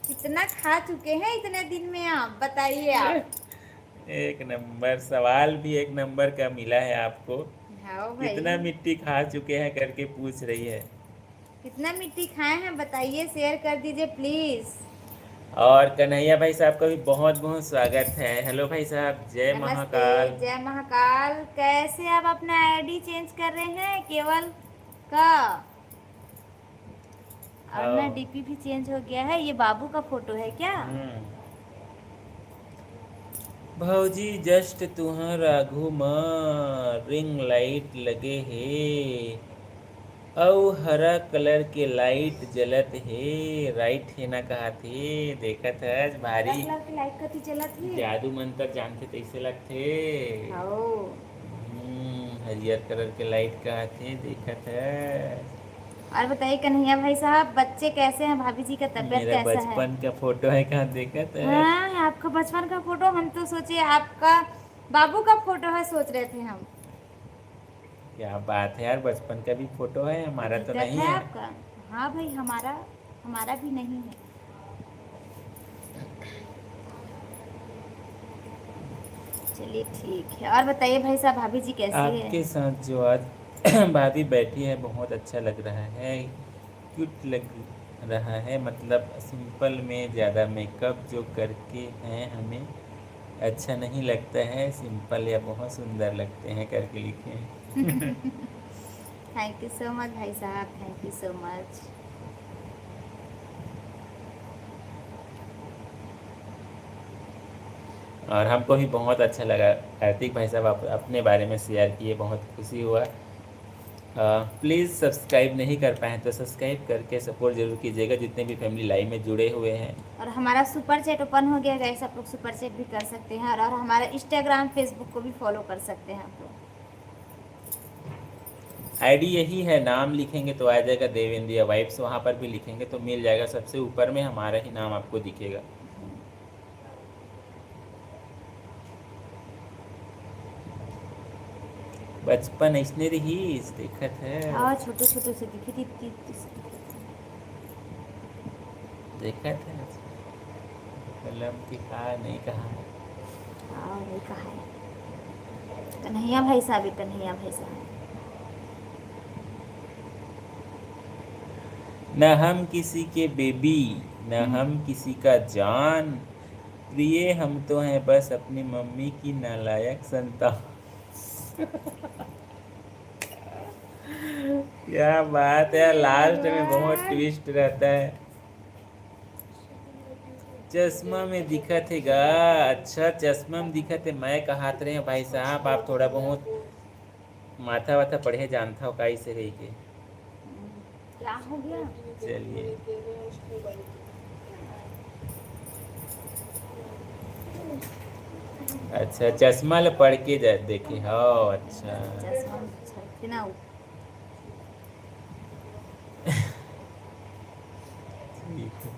कितना खा चुके हैं इतने दिन में, आप बताइए आप। एक नंबर सवाल भी एक नंबर का मिला है आपको। हाँ भाई, कितना मिट्टी खा चुके हैं करके पूछ रही है। कितना मिट्टी खाए हैं बताइए, शेयर कर दीजिए प्लीज। और कन्हैया भाई साहब का भी बहुत बहुत स्वागत है। हेलो भाई साहब, जय नमस्ते, महाकाल। जय महाकाल। कैसे आप अपना आईडी चेंज कर रहे हैं केवल का? और ना हाँ। डीपी भी चेंज हो गया है, ये बाबू का फोटो है क्या? भौजी जस्ट तुहरा घुमा रिंग लाइट लगे हे, अउ हरा कलर के लाइट जलत हे, राइट है ना कहा थे। देखत है हरा भारी कलर की लाइट कथी चलत है? जादू मंतर जानते तैसे लगथे। आओ। हरियर कलर के लाइट कहा थे, देखत है। और बताइए कन्हैया भाई साहब, बच्चे कैसे हैं? भाभी जी का तबीयत मेरा कैसा है? बचपन का फोटो है, कहाँ देखत है। हाँ, आपका बचपन का फोटो, हम तो सोचे आपका बाबू का फोटो है, सोच रहे थे हम। क्या बात है यार, बचपन का भी फोटो है, हमारा तो दिक्कत नहीं है है। आपका? हाँ भाई, हमारा हमारा भी नहीं है। चलिए ठीक है। और बताइए भाई साहब, भाभी जी कैसी है? आपके साथ जो आज भाभी बैठी है बहुत अच्छा लग रहा है, क्यूट लग रहा है। मतलब सिंपल में ज़्यादा मेकअप जो करके हैं हमें अच्छा नहीं लगता है, सिंपल या बहुत सुंदर लगते हैं करके लिखे हैं। थैंक यू सो मच भाई साहब, थैंक यू सो मच। और हमको भी बहुत अच्छा लगा कार्तिक भाई साहब, आप अपने बारे में शेयर किए, बहुत खुशी हुआ। प्लीज़ सब्सक्राइब नहीं कर पाए तो सब्सक्राइब करके सपोर्ट जरूर कीजिएगा, जितने भी फैमिली लाइव में जुड़े हुए हैं। और हमारा सुपर चैट ओपन हो गया गाइस, आप लोग सुपर चैट भी कर सकते हैं। और हमारा इंस्टाग्राम फेसबुक को भी फॉलो कर सकते हैं आप लोग। आईडी यही है, नाम लिखेंगे तो आ जाएगा देव इंडिया वाइब्स, वहाँ पर भी लिखेंगे तो मिल जाएगा, सबसे ऊपर में हमारा ही नाम आपको दिखेगा। बचपन ऐसने रही देखत है। हाँ, छोटे छोटे से दिखी थी देखत है कलम की कहा नहीं कहा। हाँ, वही कहा है। कन्हैया भाई साहब है, कन्हैया भाई साहब। न हम किसी के बेबी, न हम किसी का जान, प्रिय हम तो हैं बस अपनी मम्मी की नालायक संतान। क्या बात है, लास्ट में बहुत ट्विस्ट रहता है। चश्मा में दिखत है गा, अच्छा चश्मा में दिखत है। मैं कहात रहे हैं भाई साहब, आप थोड़ा बहुत माथा वाथा पढ़े जानता हो काई से रही के। क्या हो गया? चलिए अच्छा, चश्मा ले पढ़ के देखे हो, अच्छा। चश्मा छलके ना ठीक है।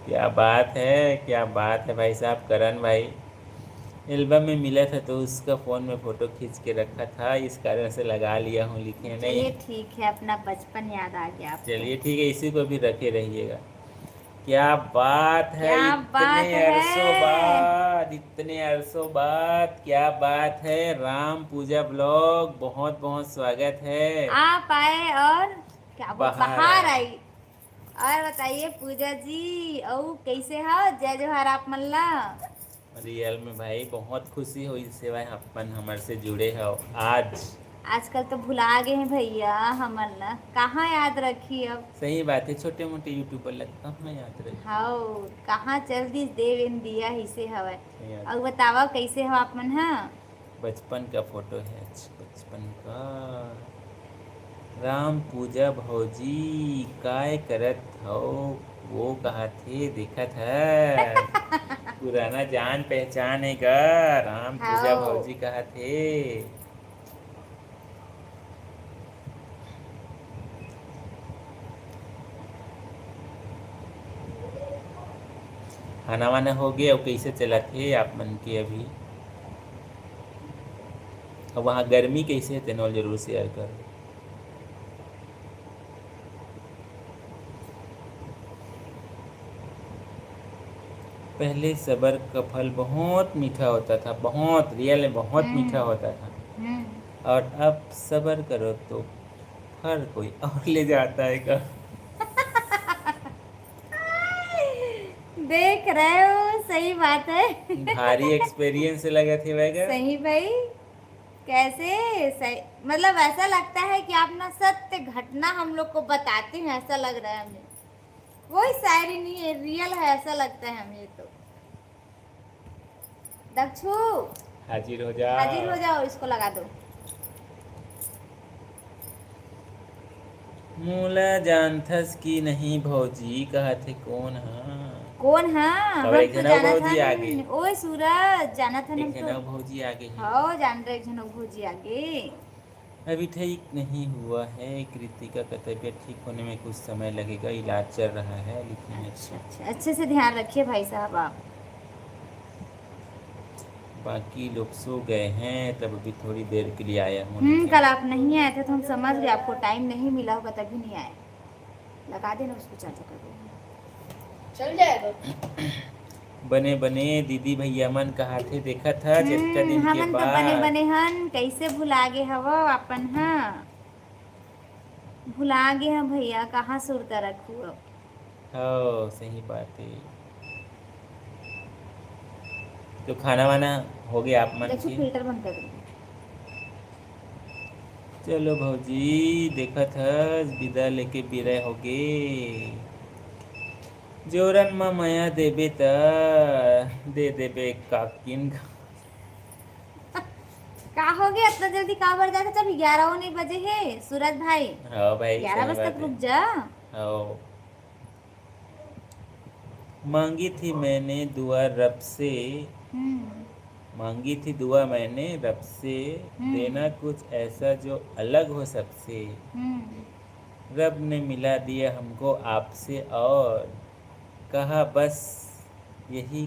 क्या बात है, क्या बात है भाई साहब। करण भाई एल्बम में मिला था तो उसका फ़ोन में फ़ोटो खींच के रखा था, इस कारण से लगा लिया हूँ, लिखे नहीं। चलिए ठीक है, अपना बचपन याद आ गया आपको। चलिए ठीक है, इसी को भी रखे रहिएगा। क्या बात है, क्या इतने बात अरसों है? बाद, इतने अरसों बाद, क्या बात है। राम पूजा ब्लॉग बहुत बहुत स्वागत है। आप आए और क्या बोल बाहर बाहर आए। आई। और बताइए पूजा जी, औ कैसे हो? जय जोहार आप मल्ला। रियल में भाई बहुत खुशी हुई, सेवाएं अपन हमारे से जुड़े हो आज। आजकल तो भुला गए हैं भैया हमर ना, कहाँ याद रखी अब। सही बात है, छोटे मोटे यूट्यूबर लगता हूँ याद रहे। हाउ कहाँ चल दी देव इन दिया हिसे हवे। सही बात और है। बतावा कैसे हो आप मन? हाँ, बचपन का फोटो है, अच्छा बचपन का। राम पूजा भौजी काय करत हो, वो कहा थे देखत है। पुराना जान पहचान है गा, राम पूजा हाउ भौजी कहा थे। खाना वाना हो गया, और कैसे चला थे आप मन के अभी? और वहाँ गर्मी कैसे है तेनोल, जरूर शेयर करो। पहले सबर का फल बहुत मीठा होता था, बहुत रियल में बहुत मीठा हम्म होता था। हम्म और अब सबर करो तो फल कोई और ले जाता है का। देख रहे हो, सही बात है। भारी एक्सपीरियंस से लगा थे वैगा। सही भाई। कैसे? सही। मतलब ऐसा लगता है कि आप ना सत्य घटना हम लोग को बताते हैं, ऐसा लग रहा है हमें। कोई शायरी नहीं है, रियल है, ऐसा लगता है हमें तो। दक्षु, हाजिर हो जा। हाजिर हो जाओ, इसको लगा दो। मूला जानथस की नहीं भौजी कहा थे कौन हाँ। कौन? हाँ, और हम एक तो जना जाना था भौजी आगे, न। ओए सूरज, जाना था न एक हम तो। जना भौजी आगे है। हाँ, जान रहे जनक भोजी आगे। अभी ठीक नहीं हुआ है, कृतिका का तबीयत ठीक होने में कुछ समय लगेगा, इलाज चल रहा है लिखी है। अच्छा अच्छा, अच्छे से ध्यान रखिए भाई साहब आप। बाकी लोग सो गए हैं, तब अभी थोड़ी देर के लिए आया हूँ लिखे। कल आप नहीं आए थे तो हम समझ गए आपको टाइम नहीं मिला होगा, तभी नहीं आए। लगा देना उसको, चाचा कर दो, चल जाएगा। बने बने दीदी भैया मन कहा थे देखा था जितना दिन के हमन तो बने बाद। बने हन, कैसे भुला गे हव अपन? हाँ, भुला गे हैं भैया, कहाँ सुरता रखू अब। हाँ सही बात है। तो खाना वाना हो गया आप मन देखो के। फिल्टर बंद कर दो। चलो भौजी देखा था विदा लेके बिरय होगे। जोरन म माया देबे त दे देबे काकिन। का हो गया इतना जल्दी, कहाँ बढ़ जाता? जब 11 होने बजे है सूरज भाई। हाँ भाई 11 सही बजे बात तक है। रुक जा। हाँ मांगी थी मैंने दुआ रब से, हम्म मांगी थी दुआ मैंने रब से, देना हम्म कुछ ऐसा जो अलग हो सबसे। हम्म रब ने मिला दिया हमको आपसे और कहा बस यही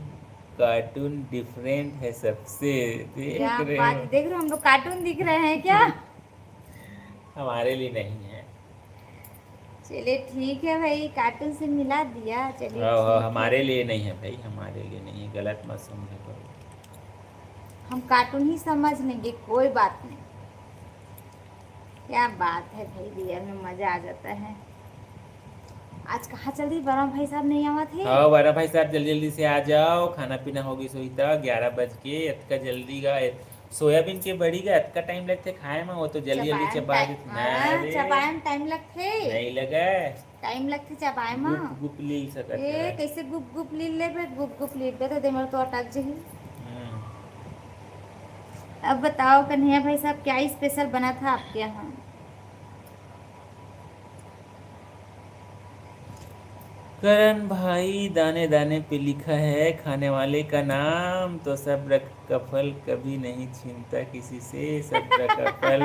कार्टून डिफरेंट है सबसे। देख क्या रहे बात हो। है, देख रहे हो हम लोग कार्टून दिख रहे हैं क्या? हमारे लिए नहीं है। चलिए ठीक है भाई, कार्टून से मिला दिया, चलिए हाँ हाँ ठीक है। हमारे लिए नहीं है भाई, हमारे लिए नहीं है, गलत मत समझो करो। हम कार्टून ही समझ लेंगे, कोई बात नहीं। क्या बात है भाई, रियल में मजा आ जाता है। आज कहाँ चल रही, बड़ा भाई साहब नहीं आवा थे? हाँ बड़ा भाई साहब जल्दी जल्दी से आ जाओ, खाना पीना होगी सोई तक 11 बज के अतका जल्दी गा। सोयाबीन के बड़ी का अतका टाइम लगते खाए में, वो तो जल्दी जल्दी चबायम चबा देते ना रे। चबायम टाइम लगथे। नहीं लगा। टाइम लगथे चबाय में। गुप गुप ले सकत ए है। कैसे गुप गुप ली लेबे? गुप गुप लीबे तो दिमाग तो अटक जही। हम्म। अब बताओ कन्हैया भाई साहब, क्या स्पेशल बना था आपके यहाँ? करण भाई दाने दाने पे लिखा है खाने वाले का नाम, तो सब्र का फल कभी नहीं छीनता किसी से, सब्र का फल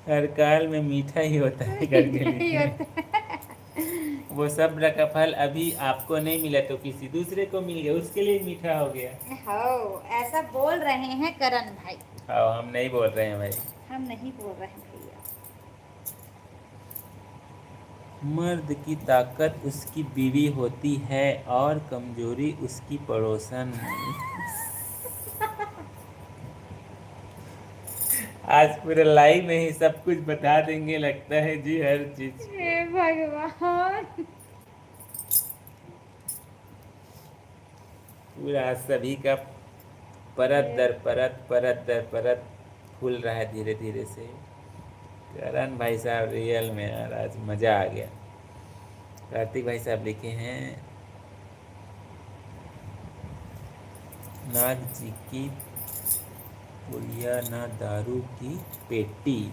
हर काल में मीठा ही होता है करके यही लिखे हैं। होता वो सब्र का फल अभी आपको नहीं मिला तो किसी दूसरे को मिल गया, उसके लिए मीठा हो गया। है। हो, ऐसा बोल रहे हैं करण भाई। हाँ हम नहीं बोल रहे हैं भाई। हम नहीं बोल रहे हैं भैया। मर्द की ताकत उसकी बीवी होती है और कमजोरी उसकी पड़ोसन। आज पूरे लाइव में ही सब कुछ बता देंगे लगता है जी, हर चीज। हे भगवान। पूरा सभी का परत दर परत परत दर परत खुल रहा है धीरे धीरे से। करण भाई साहब रियल में यार आज मजा आ गया। कार्तिक भाई साहब लिखे हैं नाग जी की पुड़िया ना दारू की पेटी,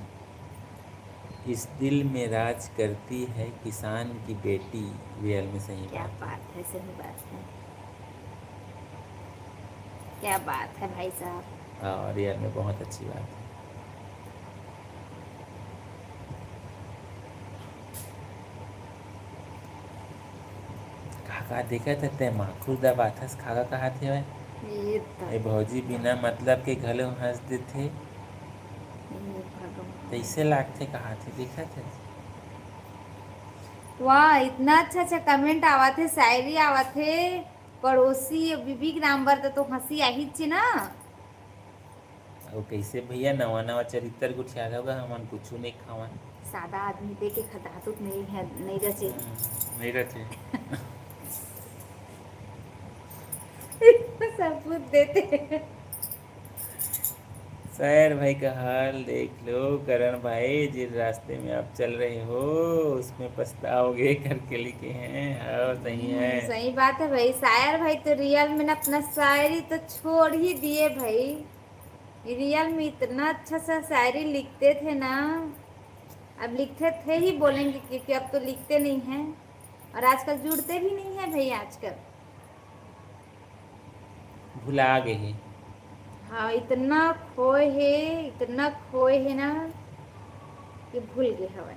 इस दिल में राज करती है किसान की बेटी। रियल में सही क्या बात है। बात है, सही बात है। क्या बात है भाई साहब। हाँ रियल में बहुत अच्छी बात है। काका देखा था ते माखुर दबाथस खागा कहा थे भाई। ये ए भौजी बिना मतलब के घलो हंस देते, भगवान। तैसे लागते कहा थे देखा थे। वाह, इतना अच्छा अच्छा कमेंट आवा थे, शायरी आवा थे। पड़ोसी बीबी के नाम बर तो हंसी आई छे ना। और कैसे भैया नवा नवा चरित्र कुछ आ होगा, हमन कुछ नहीं खावा। सादा आदमी दे के खदातुत नहीं है, नहीं रचे। नहीं रहते। सबूत देते। सैर भाई का हाल देख लो करण भाई, जिस रास्ते में आप चल रहे हो उसमें पछताओगे करके लिखे हैं। हाँ सही है। सही बात है भाई। शायर भाई तो रियल में ना अपना शायरी तो छोड़ ही दिए भाई। रियल में इतना अच्छा सा शायरी लिखते थे ना। अब लिखते थे ही बोलेंगे क्योंकि अब तो लिखते नहीं हैं। और आजकल जुड़ते भी नहीं है भाई आजकल। भुला गए हैं। हाँ इतना खोए है ना कि भूल गए हवे।